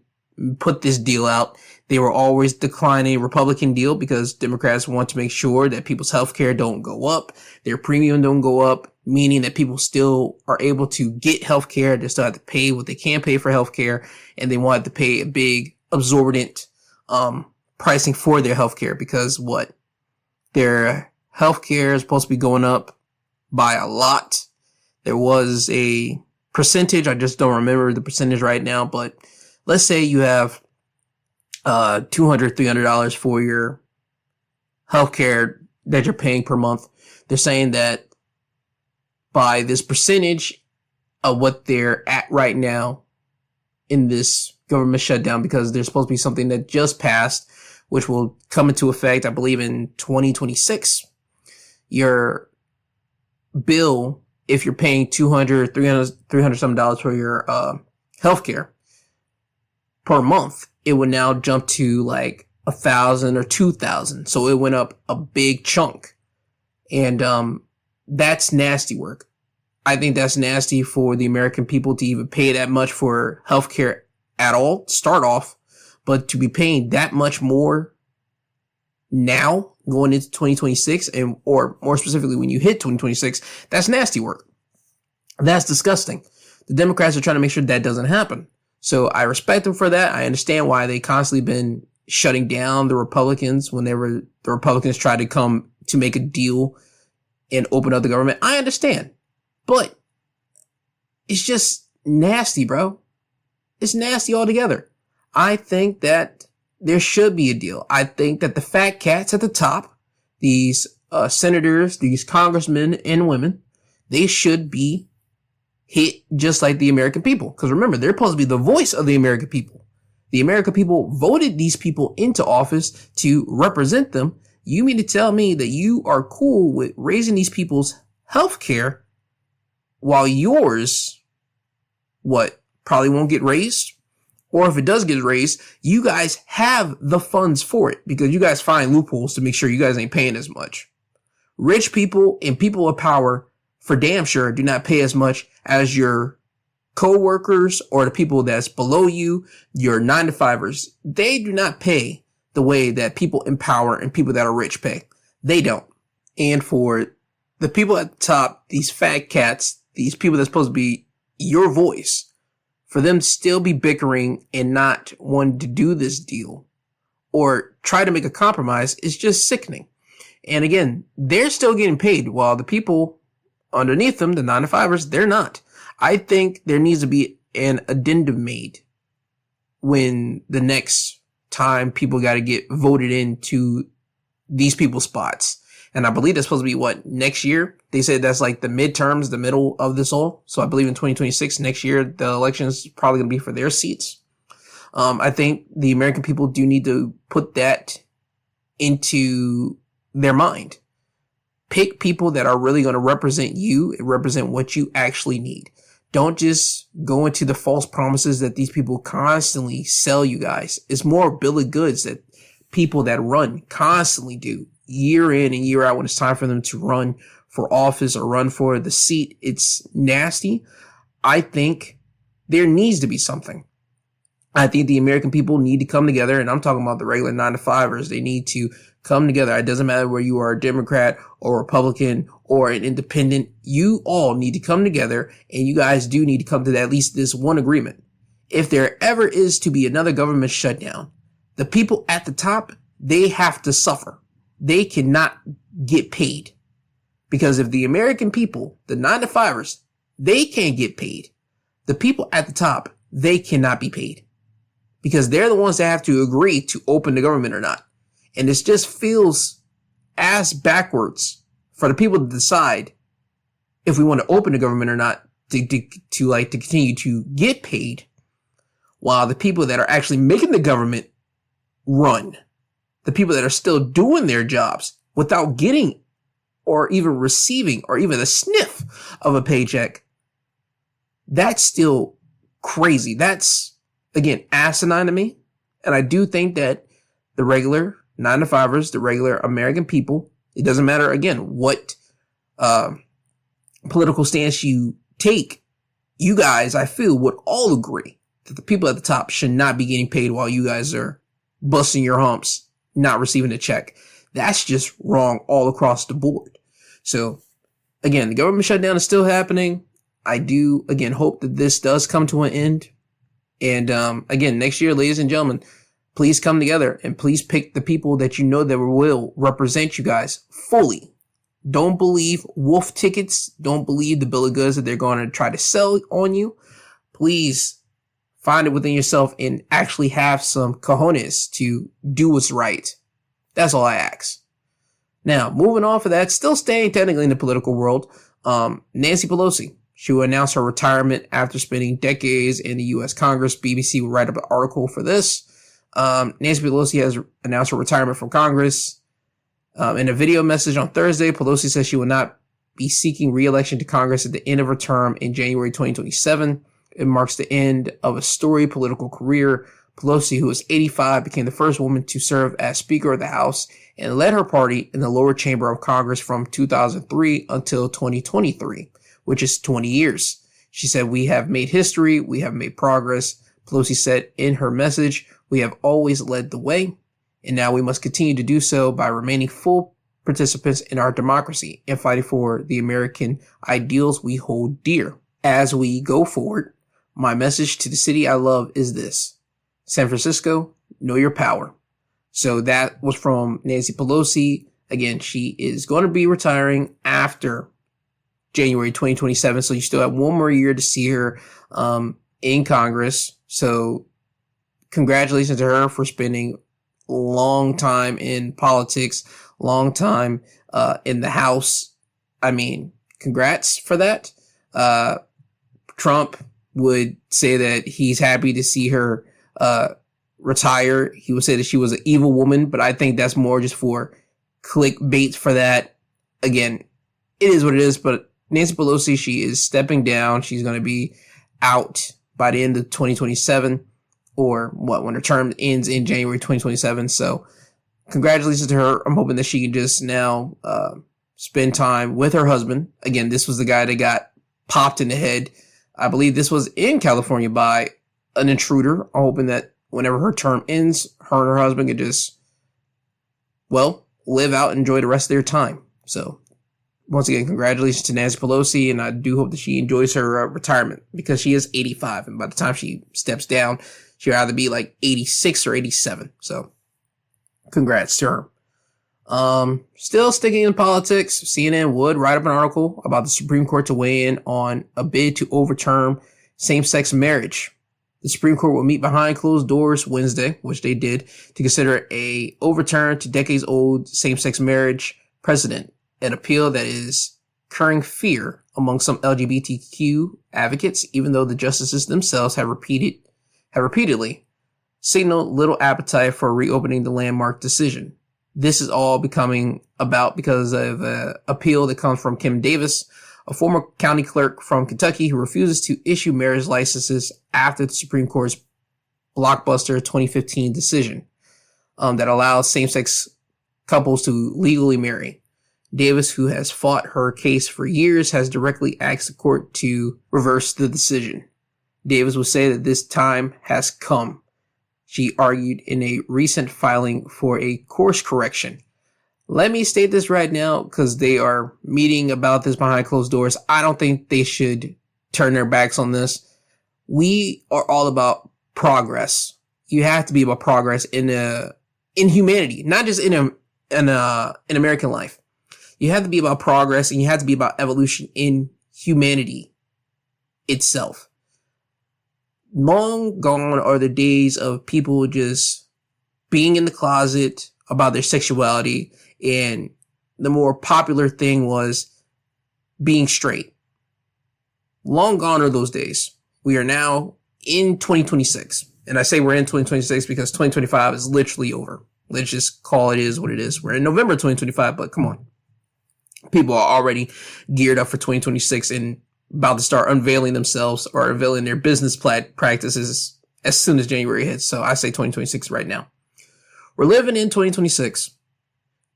put this deal out, they were always declining a Republican deal because Democrats want to make sure that people's health care don't go up, their premium don't go up, meaning that people still are able to get health care. They still have to pay what they can pay for health care, and they want to pay a big absorbent pricing for their health care because their health care is supposed to be going up by a lot. There was a percentage, I just don't remember the percentage right now, but let's say you have $200, $300 for your healthcare that you're paying per month. They're saying that by this percentage of what they're at right now in this government shutdown, because there's supposed to be something that just passed, which will come into effect, I believe, in 2026. Your bill, if you're paying $200, $300 something for your healthcare per month, it would now jump to like $1,000 or $2,000. So it went up a big chunk. And that's nasty work. I think that's nasty for the American people to even pay that much for healthcare at all, start off, but to be paying that much more now going into 2026, and or more specifically when you hit 2026, that's nasty work. That's disgusting. The Democrats are trying to make sure that doesn't happen. So I respect them for that. I understand why they constantly been shutting down the Republicans whenever the Republicans tried to come to make a deal and open up the government. I understand. But it's just nasty, bro. It's nasty altogether. I think that there should be a deal. I think that the fat cats at the top, these senators, these congressmen and women, they should be hit just like the American people. Because remember, they're supposed to be the voice of the American people. The American people voted these people into office to represent them. You mean to tell me that you are cool with raising these people's health care while yours, probably won't get raised? Or if it does get raised, you guys have the funds for it because you guys find loopholes to make sure you guys ain't paying as much. Rich people and people of power, for damn sure, do not pay as much as your co-workers or the people that's below you, your 9-to-5ers. They do not pay the way that people in power and people that are rich pay. They don't. And for the people at the top, these fat cats, these people that's supposed to be your voice, for them to still be bickering and not wanting to do this deal or try to make a compromise is just sickening. And again, they're still getting paid while the people underneath them, the 9-to-5ers, they're not. I think there needs to be an addendum made when the next time people got to get voted into these people's spots. And I believe that's supposed to be next year? They said that's like the midterms, the middle of this all. So I believe in 2026, next year, the election is probably going to be for their seats. I think the American people do need to put that into their mind. Pick people that are really going to represent you and represent what you actually need. Don't just go into the false promises that these people constantly sell you guys. It's more bill of goods that people that run constantly do year in and year out when it's time for them to run for office or run for the seat. It's nasty. I think there needs to be something. I think the American people need to come together, and I'm talking about the regular 9-to-5ers. They need to come together. It doesn't matter where you are, a Democrat or Republican or an independent. You all need to come together, and you guys do need to come to at least this one agreement. If there ever is to be another government shutdown, the people at the top, they have to suffer. They cannot get paid. Because if the American people, the 9-to-5ers, they can't get paid, the people at the top, they cannot be paid. Because they're the ones that have to agree to open the government or not. And this just feels ass backwards for the people to decide if we want to open the government or not to continue to get paid, while the people that are actually making the government run, the people that are still doing their jobs without getting or even receiving or even a sniff of a paycheck, that's still crazy. That's, again, asinine to me. And I do think that the regular 9-to-5ers, the regular American people, it doesn't matter, again, what political stance you take, you guys, I feel, would all agree that the people at the top should not be getting paid while you guys are busting your humps, not receiving a check. That's just wrong all across the board. So, again, the government shutdown is still happening. I do, again, hope that this does come to an end. And, again, next year, ladies and gentlemen, please come together and please pick the people that you know that will represent you guys fully. Don't believe wolf tickets. Don't believe the bill of goods that they're going to try to sell on you. Please find it within yourself and actually have some cojones to do what's right. That's all I ask. Now, moving on for that, still staying technically in the political world, Nancy Pelosi. She will announce her retirement after spending decades in the U.S. Congress. BBC will write up an article for this. Nancy Pelosi has announced her retirement from Congress. In a video message on Thursday, Pelosi says she will not be seeking re-election to Congress at the end of her term in January 2027. It marks the end of a storied political career. Pelosi, who is 85, became the first woman to serve as Speaker of the House and led her party in the lower chamber of Congress from 2003 until 2023, which is 20 years. She said, "We have made history. We have made progress." Pelosi said in her message, "We have always led the way, and now we must continue to do so by remaining full participants in our democracy and fighting for the American ideals we hold dear. As we go forward, my message to the city I love is this: San Francisco, know your power." So that was from Nancy Pelosi. Again, she is going to be retiring after January 2027. So you still have one more year to see her in Congress. So congratulations to her for spending a long time in politics, long time in the House. I mean, congrats for that. Trump would say that he's happy to see her retire. He would say that she was an evil woman, but I think that's more just for clickbait for that. Again, it is what it is, but Nancy Pelosi, she is stepping down. She's going to be out by the end of 2027 when her term ends in January 2027. So congratulations to her. I'm hoping that she can just now spend time with her husband. Again, this was the guy that got popped in the head. I believe this was in California by an intruder. I'm hoping that whenever her term ends, her and her husband could just, live out and enjoy the rest of their time. So once again, congratulations to Nancy Pelosi, and I do hope that she enjoys her retirement because she is 85, and by the time she steps down, she'll either be like 86 or 87. So congrats to her. Still sticking in politics, CNN would write up an article about the Supreme Court to weigh in on a bid to overturn same-sex marriage. The Supreme Court will meet behind closed doors Wednesday, which they did, to consider a overturn to decades-old same-sex marriage precedent, an appeal that is curring fear among some LGBTQ advocates, even though the justices themselves have repeatedly signaled little appetite for reopening the landmark decision. This is all becoming about because of an appeal that comes from Kim Davis, a former county clerk from Kentucky who refuses to issue marriage licenses after the Supreme Court's blockbuster 2015 decision that allows same-sex couples to legally marry. Davis, who has fought her case for years, has directly asked the court to reverse the decision. Davis would say that this time has come. She argued in a recent filing for a course correction. Let me state this right now because they are meeting about this behind closed doors. I don't think they should turn their backs on this. We are all about progress. You have to be about progress in humanity, not just in American life. You have to be about progress, and you have to be about evolution in humanity itself. Long gone are the days of people just being in the closet about their sexuality, and the more popular thing was being straight. Long gone are those days. We are now in 2026. And I say we're in 2026 because 2025 is literally over. Let's just call it is what it is. We're in November 2025, but come on. People are already geared up for 2026 and about to start unveiling themselves or unveiling their business practices as soon as January hits. So I say 2026 right now. We're living in 2026.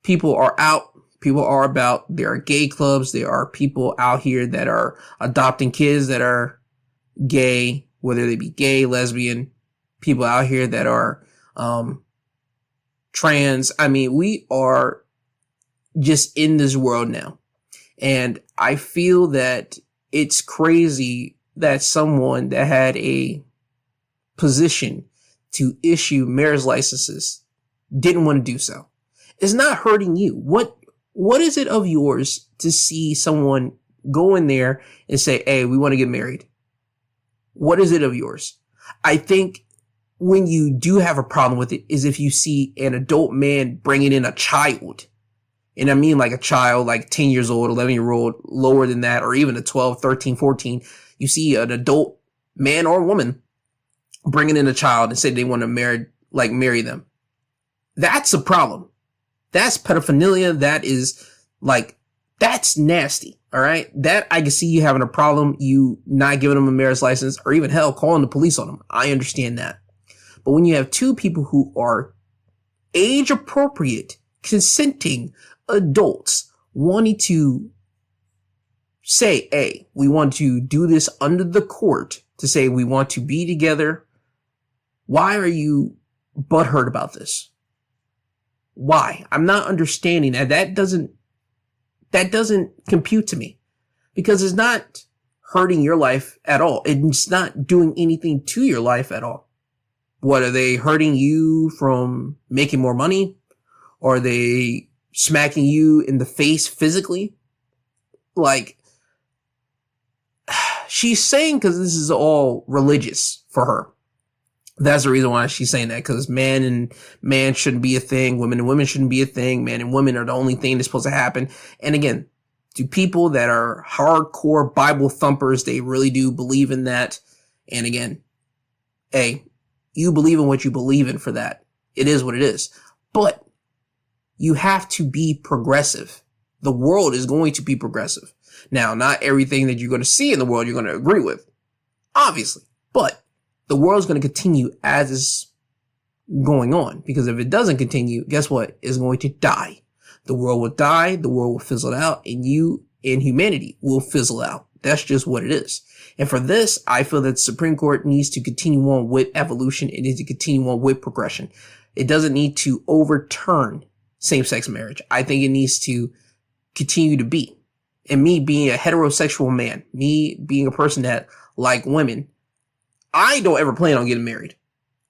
People are out. People are about. There are gay clubs. There are people out here that are adopting kids that are gay, whether they be gay, lesbian. People out here that are trans. I mean, we are just in this world now. And I feel that it's crazy that someone that had a position to issue marriage licenses didn't want to do so. It's not hurting you. What is it of yours to see someone go in there and say, hey, we want to get married? What is it of yours? I think when you do have a problem with it is if you see an adult man bringing in a child And I mean like a child, like 10 years old, 11-year-old, lower than that, or even a 12, 13, 14. You see an adult man or woman bringing in a child and say they want to marry them. That's a problem. That's pedophilia. That is that's nasty. All right. That I can see you having a problem, you not giving them a marriage license, or even hell, calling the police on them. I understand that. But when you have two people who are age appropriate, consenting adults wanting to say, hey, we want to do this under the court, to say we want to be together, why are you butthurt about this? Why? I'm not understanding that. That doesn't compute to me, because it's not hurting your life at all. It's not doing anything to your life at all. What, are they hurting you from making more money? Or are they smacking you in the face physically? Like, she's saying, because this is all religious for her. That's the reason why she's saying that, because man and man shouldn't be a thing. Women and women shouldn't be a thing. Man and women are the only thing that's supposed to happen. And again, to people that are hardcore Bible thumpers, they really do believe in that. And again, hey, you believe in what you believe in for that. It is what it is. But you have to be progressive. The world is going to be progressive. Now, not everything that you're going to see in the world you're going to agree with, obviously. But the world's going to continue as is going on. Because if it doesn't continue, guess what? It's going to die. The world will die. The world will fizzle out. And you and humanity will fizzle out. That's just what it is. And for this, I feel that the Supreme Court needs to continue on with evolution. It needs to continue on with progression. It doesn't need to overturn same-sex marriage. I think it needs to continue to be. And me being a heterosexual man, me being a person that like women, I don't ever plan on getting married.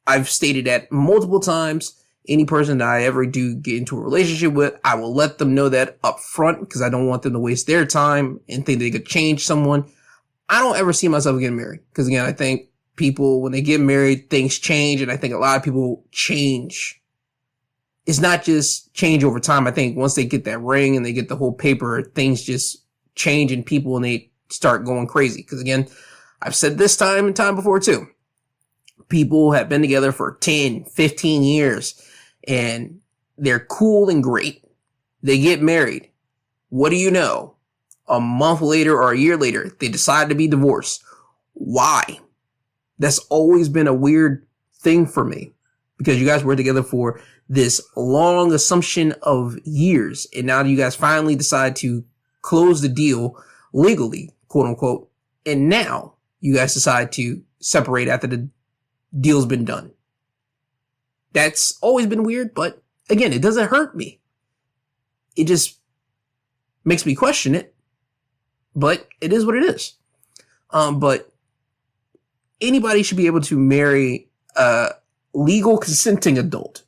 I've stated that multiple times. Any person that I ever do get into a relationship with, I will let them know that up front, because I don't want them to waste their time and think they could change someone. I don't ever see myself getting married, because again, I think people, when they get married, things change, and I think a lot of people change. It's not just change over time. I think once they get that ring and they get the whole paper, things just change in people and they start going crazy. Because again, I've said this time and time before too. People have been together for 10, 15 years and they're cool and great. They get married. What do you know? A month later or a year later, they decide to be divorced. Why? That's always been a weird thing for me, because you guys were together for this long assumption of years. And now you guys finally decide to close the deal legally, quote unquote. And now you guys decide to separate after the deal's been done. That's always been weird, but again, it doesn't hurt me. It just makes me question it, but it is what it is. But anybody should be able to marry a legal consenting adult.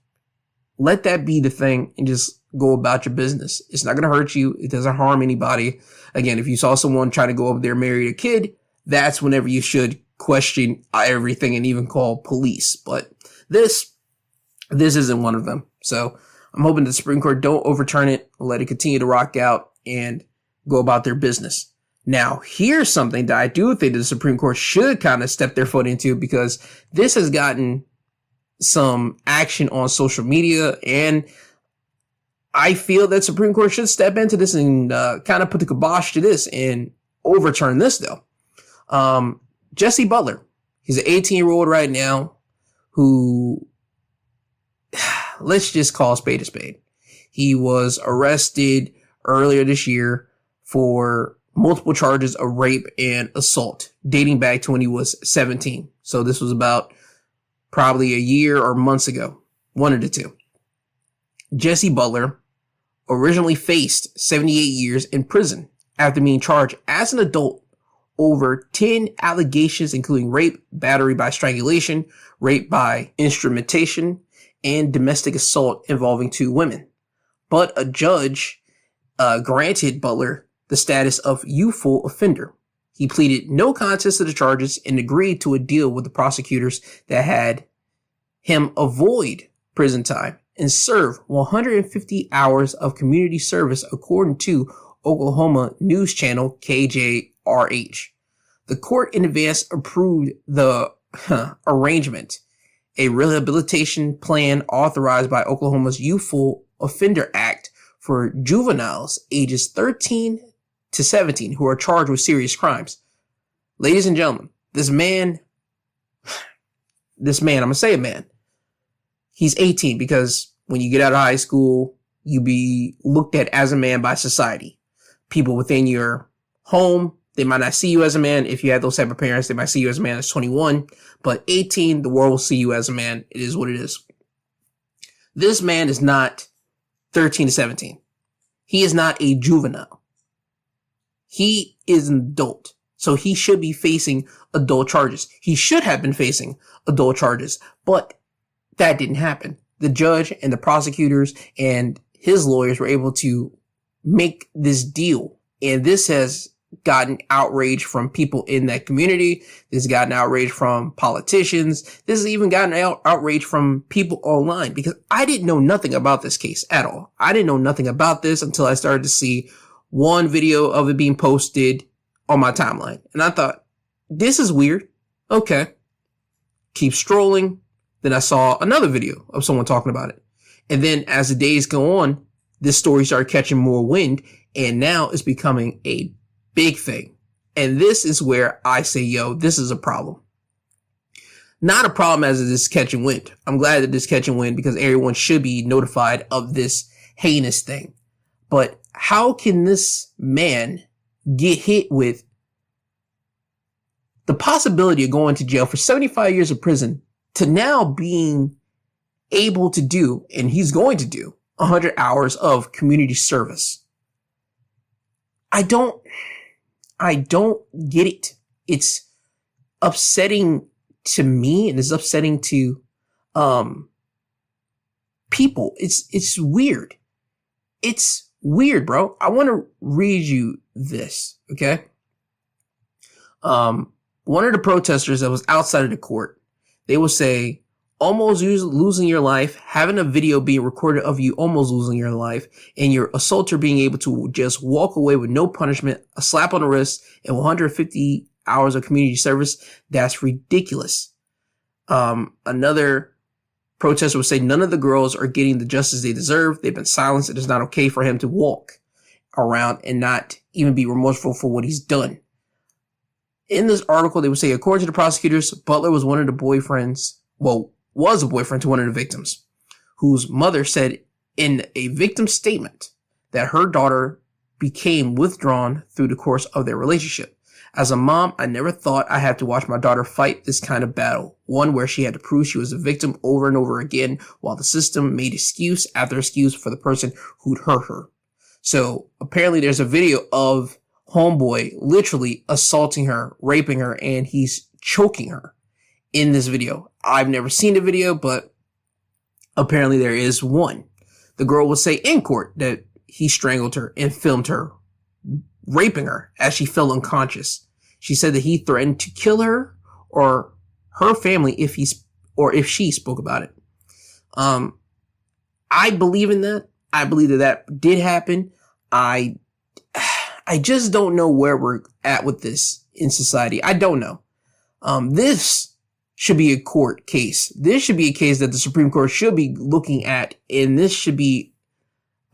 Let that be the thing and just go about your business. It's not going to hurt you. It doesn't harm anybody. Again, if you saw someone trying to go over there and marry a kid, that's whenever you should question everything and even call police. But this isn't one of them. So I'm hoping the Supreme Court don't overturn it, let it continue to rock out and go about their business. Now, here's something that I do think the Supreme Court should kind of step their foot into, because this has gotten some action on social media, and I feel that Supreme Court should step into this and kind of put the kibosh to this and overturn this, though. Jesse Butler, he's an 18-year-old right now who, let's just call a spade a spade. He was arrested earlier this year for multiple charges of rape and assault dating back to when he was 17. So this was about probably a year or months ago, one of the two. Jesse Butler originally faced 78 years in prison after being charged as an adult over 10 allegations, including rape, battery by strangulation, rape by instrumentation, and domestic assault involving 2 women. But a judge granted Butler the status of youthful offender. He pleaded no contest to the charges and agreed to a deal with the prosecutors that had him avoid prison time and serve 150 hours of community service, according to Oklahoma news channel KJRH. The court in advance approved the arrangement, a rehabilitation plan authorized by Oklahoma's Youthful Offender Act for juveniles ages 13 to 17 who are charged with serious crimes. Ladies and gentlemen, this man, I'm going to say a man, he's 18 because when you get out of high school, you be looked at as a man by society. People within your home, they might not see you as a man. If you had those type of parents, they might see you as a man that's 21. But 18, the world will see you as a man. It is what it is. This man is not 13 to 17. He is not a juvenile. He is an adult. So he should be facing adult charges. He should have been facing adult charges. But that didn't happen. The judge and the prosecutors and his lawyers were able to make this deal. And this has gotten outrage from people in that community. This has gotten outrage from politicians. This has even gotten outrage from people online, because I didn't know nothing about this case at all. I didn't know nothing about this until I started to see one video of it being posted on my timeline. And I thought, this is weird. Okay. Keep strolling. Then I saw another video of someone talking about it. And then as the days go on, this story started catching more wind, and now it's becoming a big thing. And this is where I say, yo, this is a problem. Not a problem as it is catching wind. I'm glad that it's catching wind because everyone should be notified of this heinous thing. But how can this man get hit with the possibility of going to jail for 75 years of prison to now being able to do, and he's going to do, 100 hours of community service? I don't get it. It's upsetting to me, and it's upsetting to people. It's weird. It's weird, bro. I want to read you this, okay? One of the protesters that was outside of the court, they will say, almost losing your life, having a video being recorded of you almost losing your life, and your assaulter being able to just walk away with no punishment, a slap on the wrist, and 150 hours of community service. That's ridiculous. Another protester would say none of the girls are getting the justice they deserve. They've been silenced. It is not okay for him to walk around and not even be remorseful for what he's done. In this article, they would say, according to the prosecutors, Butler was one of the boyfriends, was a boyfriend to one of the victims, whose mother said in a victim statement that her daughter became withdrawn through the course of their relationship. As a mom, I never thought I had to watch my daughter fight this kind of battle, one where she had to prove she was a victim over and over again, while the system made excuse after excuse for the person who'd hurt her. So apparently there's a video of homeboy literally assaulting her, raping her, and he's choking her in this video. I've never seen the video, but apparently there is one. The girl will say in court that he strangled her and filmed her raping her as she fell unconscious. She said that he threatened to kill her or her family if she spoke about it. I believe in that. I believe that did happen. I just don't know where we're at with this in society. I don't know. This should be a court case. This should be a case that the Supreme Court should be looking at, and this should be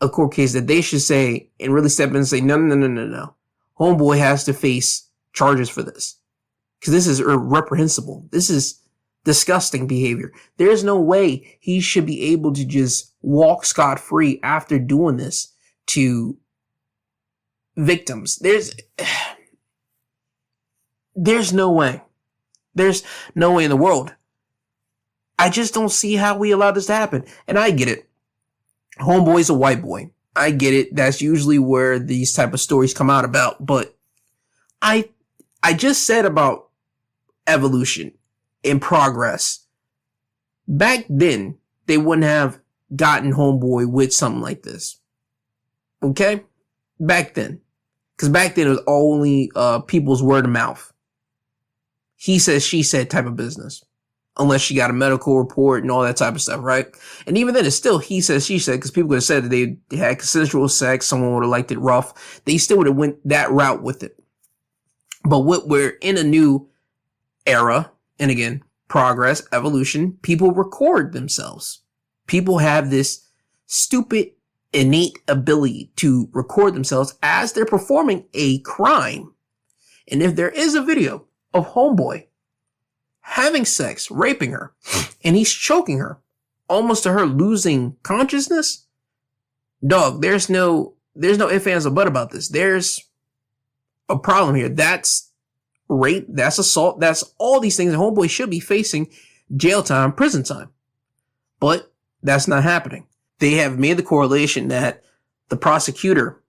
a court case that they should say and really step in and say, no. Homeboy has to face charges for this, because this is reprehensible. This is disgusting behavior. There's no way he should be able to just walk scot-free after doing this to victims. There's no way. There's no way in the world. I just don't see how we allow this to happen. And I get it. Homeboy's a white boy. I get it. That's usually where these type of stories come out about. But I just said about evolution and progress. Back then, they wouldn't have gotten homeboy with something like this. Okay? Back then. Because back then it was only people's word of mouth. He said, she said type of business. unless she got a medical report and all that type of stuff, right? And even then, it's still he said, she said, because people could have said that they had consensual sex, someone would have liked it rough. They still would have went that route with it. But what we're in a new era, and again, progress, evolution, people record themselves. People have this stupid, innate ability to record themselves as they're performing a crime. And if there is a video of homeboy having sex, raping her, and he's choking her, almost to her losing consciousness, dog, there's no ifs, ands, or buts about this. There's a problem here. That's rape, that's assault, that's all these things. And homeboy should be facing jail time, prison time. But that's not happening. They have made the correlation that the prosecutor,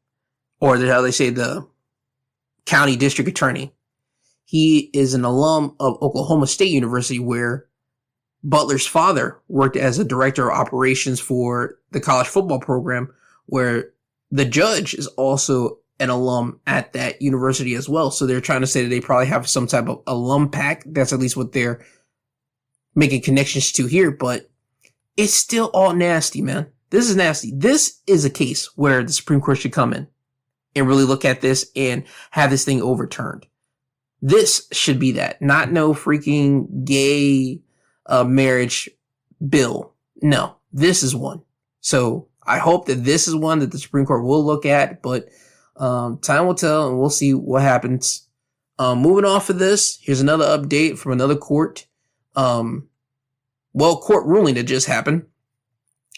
or how they say the county district attorney, he is an alum of Oklahoma State University, where Butler's father worked as a director of operations for the college football program, where the judge is also an alum at that university as well. So they're trying to say that they probably have some type of alum pack. That's at least what they're making connections to here, but it's still all nasty, man. This is nasty. This is a case where the Supreme Court should come in and really look at this and have this thing overturned. This should be that, not no freaking gay marriage bill. No, this is one. So I hope that this is one that the Supreme Court will look at, but time will tell, and we'll see what happens. Moving off of this, here's another update from another court. Court ruling that just happened.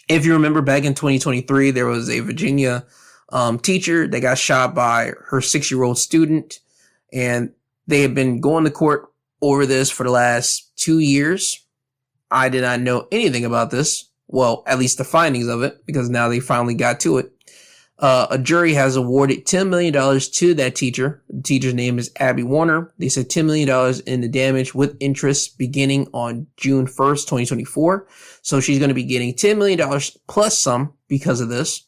If you remember, back in 2023, there was a Virginia teacher that got shot by her 6-year-old student, and they have been going to court over this for the last 2 years. I did not know anything about this. Well, at least the findings of it, because now they finally got to it. A jury has awarded $10 million to that teacher. The teacher's name is Abby Warner. They said $10 million in the damage with interest beginning on June 1st, 2024. So she's going to be getting $10 million plus some because of this.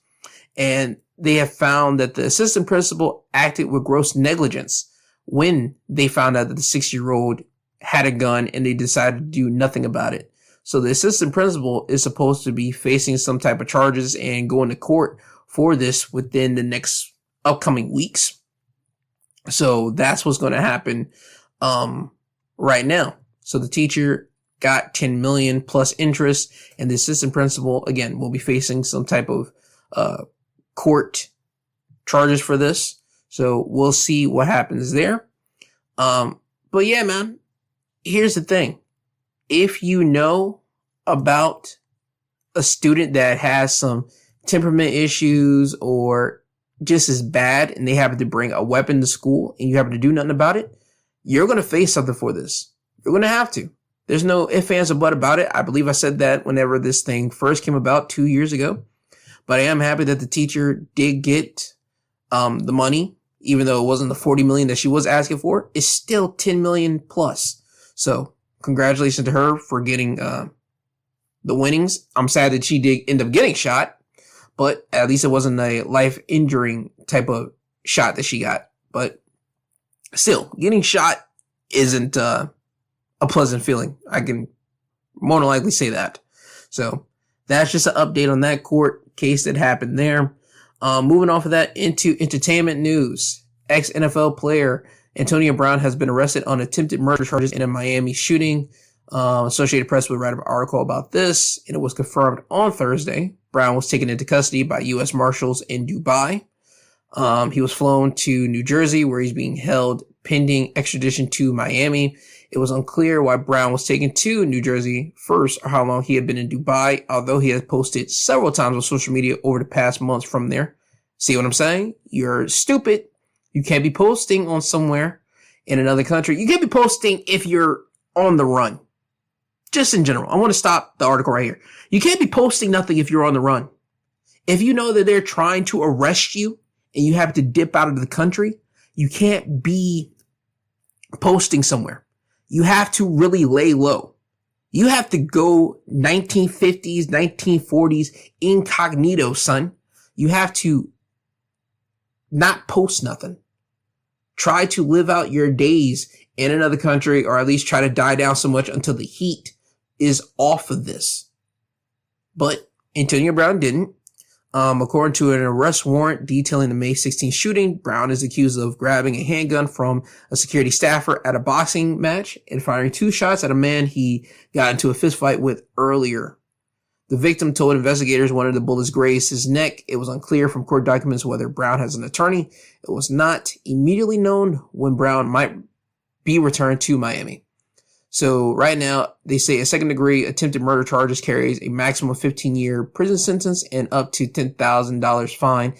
And they have found that the assistant principal acted with gross negligence when they found out that the 6-year-old had a gun and they decided to do nothing about it. So the assistant principal is supposed to be facing some type of charges and going to court for this within the next upcoming weeks. So that's what's going to happen right now. So the teacher got 10 million plus interest, and the assistant principal, again, will be facing some type of court charges for this. So we'll see what happens there. But yeah, man, here's the thing. If you know about a student that has some temperament issues or just as bad, and they happen to bring a weapon to school and you happen to do nothing about it, you're going to face something for this. You're going to have to. There's no ifs, ands, or buts about it. I believe I said that whenever this thing first came about 2 years ago. But I am happy that the teacher did get the money, even though it wasn't the 40 million that she was asking for. It's still 10 million plus. So congratulations to her for getting the winnings. I'm sad that she did end up getting shot, but at least it wasn't a life-injuring type of shot that she got. But still, getting shot isn't a pleasant feeling. I can more than likely say that. So that's just an update on that court case that happened there. Moving off of that into entertainment news. Ex-NFL player Antonio Brown has been arrested on attempted murder charges in a Miami shooting. Associated Press would write an article about this, and it was confirmed on Thursday. Brown was taken into custody by U.S. Marshals in Dubai. He was flown to New Jersey, where he's being held pending extradition to Miami. It was unclear why Brown was taken to New Jersey first, or how long he had been in Dubai, although he has posted several times on social media over the past months from there. See what I'm saying? You're stupid. You can't be posting on somewhere in another country. You can't be posting if you're on the run. Just in general. I want to stop the article right here. You can't be posting nothing if you're on the run. If you know that they're trying to arrest you and you have to dip out of the country, you can't be posting somewhere. You have to really lay low. You have to go 1950s, 1940s incognito, son. You have to not post nothing. Try to live out your days in another country, or at least try to die down so much until the heat is off of this. But Antonio Brown didn't. According to an arrest warrant detailing the May 16th shooting, Brown is accused of grabbing a handgun from a security staffer at a boxing match and firing 2 shots at a man he got into a fistfight with earlier. The victim told investigators one of the bullets grazed his neck. It was unclear from court documents whether Brown has an attorney. It was not immediately known when Brown might be returned to Miami. So right now, they say a second-degree attempted murder charges carries a maximum 15-year prison sentence and up to $10,000 fine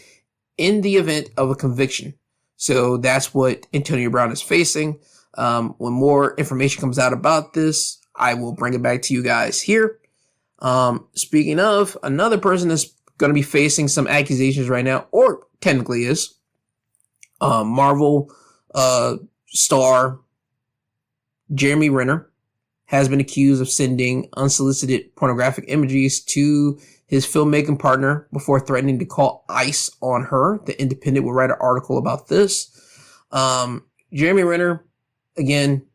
in the event of a conviction. So that's what Antonio Brown is facing. When more information comes out about this, I will bring it back to you guys here. Speaking of, another person that's going to be facing some accusations right now, or technically is, Marvel star Jeremy Renner has been accused of sending unsolicited pornographic images to his filmmaking partner before threatening to call ICE on her. The Independent will write an article about this. Jeremy Renner, again,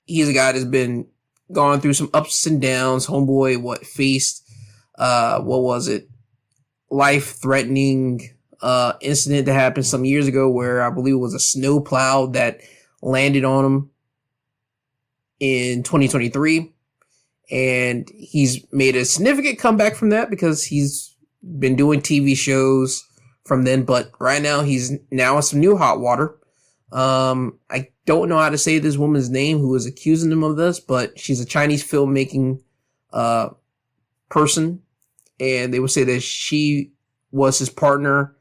he's a guy that's been gone through some ups and downs. Homeboy, faced, life-threatening incident that happened some years ago where I believe it was a snow plow that landed on him in 2023, and he's made a significant comeback from that because he's been doing TV shows from then, but right now he's now in some new hot water. I don't know how to say this woman's name who is accusing him of this, but she's a Chinese filmmaking person, and they would say that she was his partner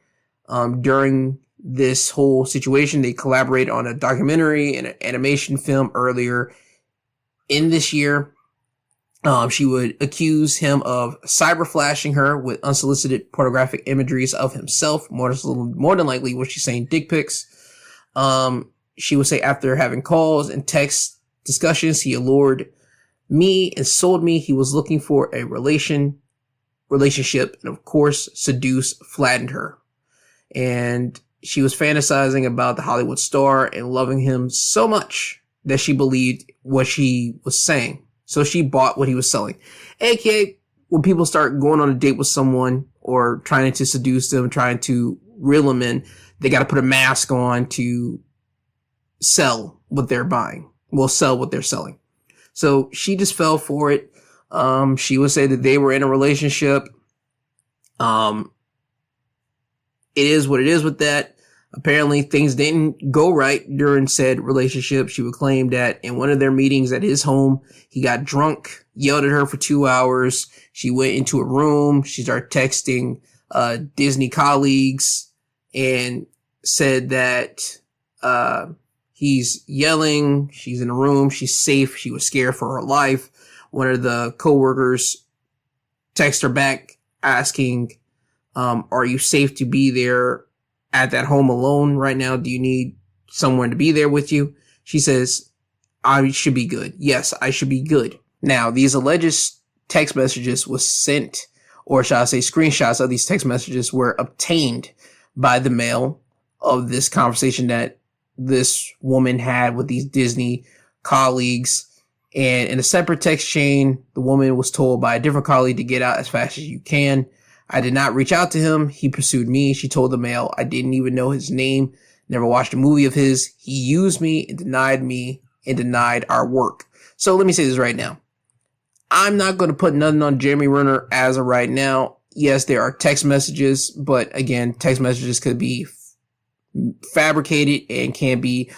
during this whole situation. They collaborated on a documentary and an animation film earlier in this year. She would accuse him of cyber flashing her with unsolicited pornographic imageries of himself. More than likely, what she's saying, dick pics. She would say after having calls and text discussions, he allured me and sold me. He was looking for a relationship, and of course, seduced, flattened her. And she was fantasizing about the Hollywood star and loving him so much that she believed what she was saying. So she bought what he was selling. AKA, when people start going on a date with someone or trying to seduce them, trying to reel them in, they got to put a mask on to sell what they're buying. Well, sell what they're selling. So she just fell for it. She would say that they were in a relationship. It is what it is with that. Apparently things didn't go right during said relationship. She would claim that in one of their meetings at his home, he got drunk, yelled at her for 2 hours. She went into a room. She started texting Disney colleagues and said that he's yelling. She's in a room. She's safe. She was scared for her life. One of the coworkers texted her back asking, are you safe to be there at that home alone right now? Do you need someone to be there with you? She says, I should be good. Yes, I should be good. Now, these alleged text messages was sent, or shall I say screenshots of these text messages were obtained by the mail of this conversation that this woman had with these Disney colleagues. And in a separate text chain, the woman was told by a different colleague to get out as fast as you can. I did not reach out to him. He pursued me. She told the mail I didn't even know his name, never watched a movie of his. He used me and denied our work. So let me say this right now. I'm not going to put nothing on Jeremy Renner as of right now. Yes, there are text messages, but again, text messages could be fabricated and can be,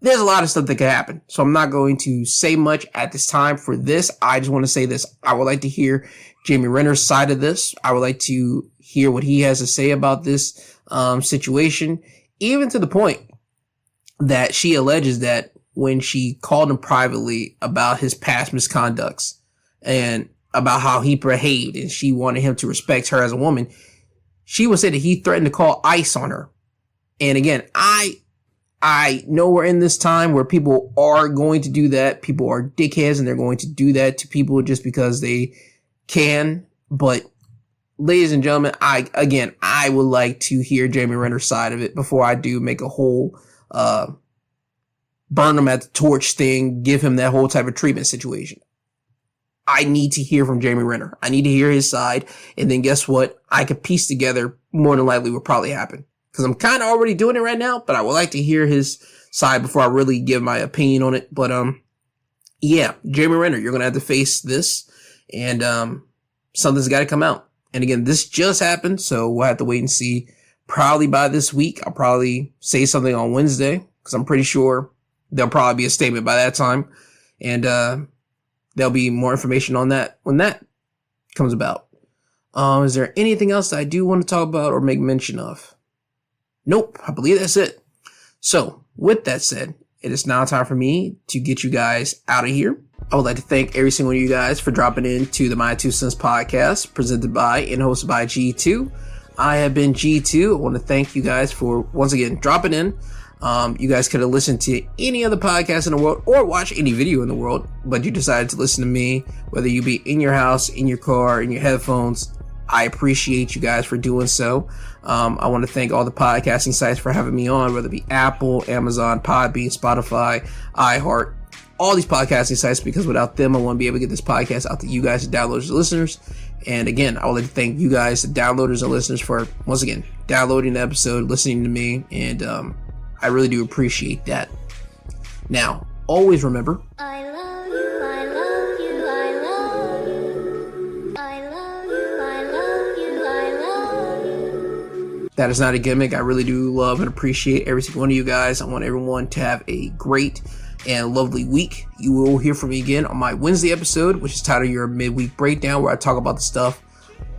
there's a lot of stuff that could happen. So I'm not going to say much at this time for this. I just want to say this. I would like to hear Jeremy Renner's side of this. I would like to hear what he has to say about this situation, even to the point that she alleges that when she called him privately about his past misconducts and about how he behaved and she wanted him to respect her as a woman, she would say that he threatened to call ICE on her. And again, I know we're in this time where people are going to do that. People are dickheads and they're going to do that to people just because they can. But ladies and gentlemen, I would like to hear Jeremy Renner's side of it before I do make a whole, burn him at the torch thing, give him that whole type of treatment situation. I need to hear from Jeremy Renner. I need to hear his side. And then guess what? I could piece together more than likely what probably happened. Because I'm kind of already doing it right now, but I would like to hear his side before I really give my opinion on it. But, yeah, Jeremy Renner, you're going to have to face this. And, something's got to come out. And again, this just happened, so we'll have to wait and see. Probably by this week, I'll probably say something on Wednesday, because I'm pretty sure there'll probably be a statement by that time. And, there'll be more information on that when that comes about. Is there anything else that I do want to talk about or make mention of? Nope, I believe that's it. So, with that said, it is now time for me to get you guys out of here. I would like to thank every single one of you guys for dropping into the My 2 Cents podcast, presented by and hosted by G2. I have been G2. I want to thank you guys for, once again, dropping in. You guys could have listened to any other podcast in the world or watch any video in the world, but you decided to listen to me, whether you be in your house, in your car, in your headphones. I appreciate you guys for doing so. I want to thank all the podcasting sites for having me on, whether it be Apple, Amazon, Podbean, Spotify, iHeart, all these podcasting sites, because without them, I want to be able to get this podcast out to you guys, the downloaders and listeners. And again, I would like to thank you guys, the downloaders and listeners, for, once again, downloading the episode, listening to me, and I really do appreciate that. Now, always remember, I love you, I love you, I love you. I love you, I love you, I love you. that is not a gimmick. I really do love and appreciate every single one of you guys. I want everyone to have a great and lovely week. You will hear from me again on my Wednesday episode, which is titled Your Midweek Breakdown, where I talk about the stuff,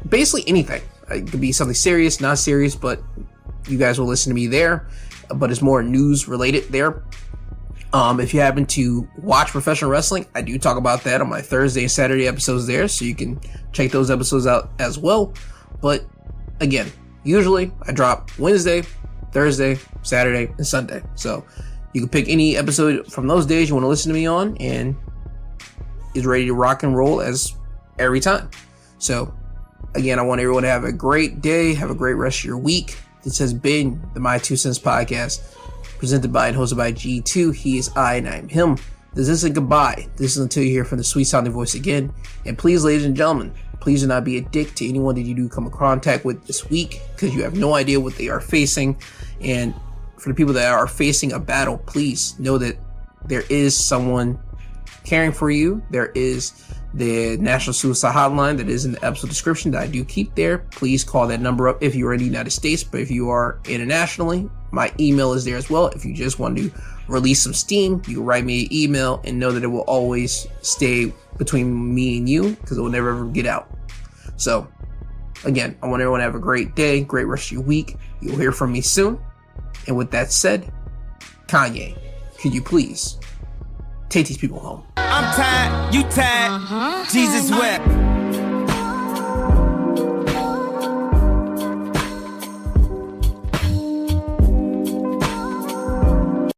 basically anything. It could be something serious, not serious, but you guys will listen to me there. But it's more news related there. If you happen to watch professional wrestling, I do talk about that on my Thursday and Saturday episodes there, so you can check those episodes out as well. But again, usually I drop Wednesday, Thursday, Saturday, and Sunday. So you can pick any episode from those days you want to listen to me on, and is ready to rock and roll as every time. So again, I want everyone to have a great day, have a great rest of your week. This has been the My 2 Cents podcast, presented by and hosted by G2. He is I and I am him. This isn't goodbye. This is until you hear from the sweet sounding voice again. And please, ladies and gentlemen, please do not be a dick to anyone that you do come in contact with this week, because you have no idea what they are facing. And for the people that are facing a battle, please know that there is someone caring for you. There is the National Suicide Hotline that is in the episode description that I do keep there. Please call that number up if you are in the United States, but if you are internationally, my email is there as well. If you just want to release some steam, you can write me an email and know that it will always stay between me and you, because it will never ever get out. So again, I want everyone to have a great day, great rest of your week. You'll hear from me soon. And with that said, Kanye, could you please take these people home? I'm tired, you tired, Jesus wept.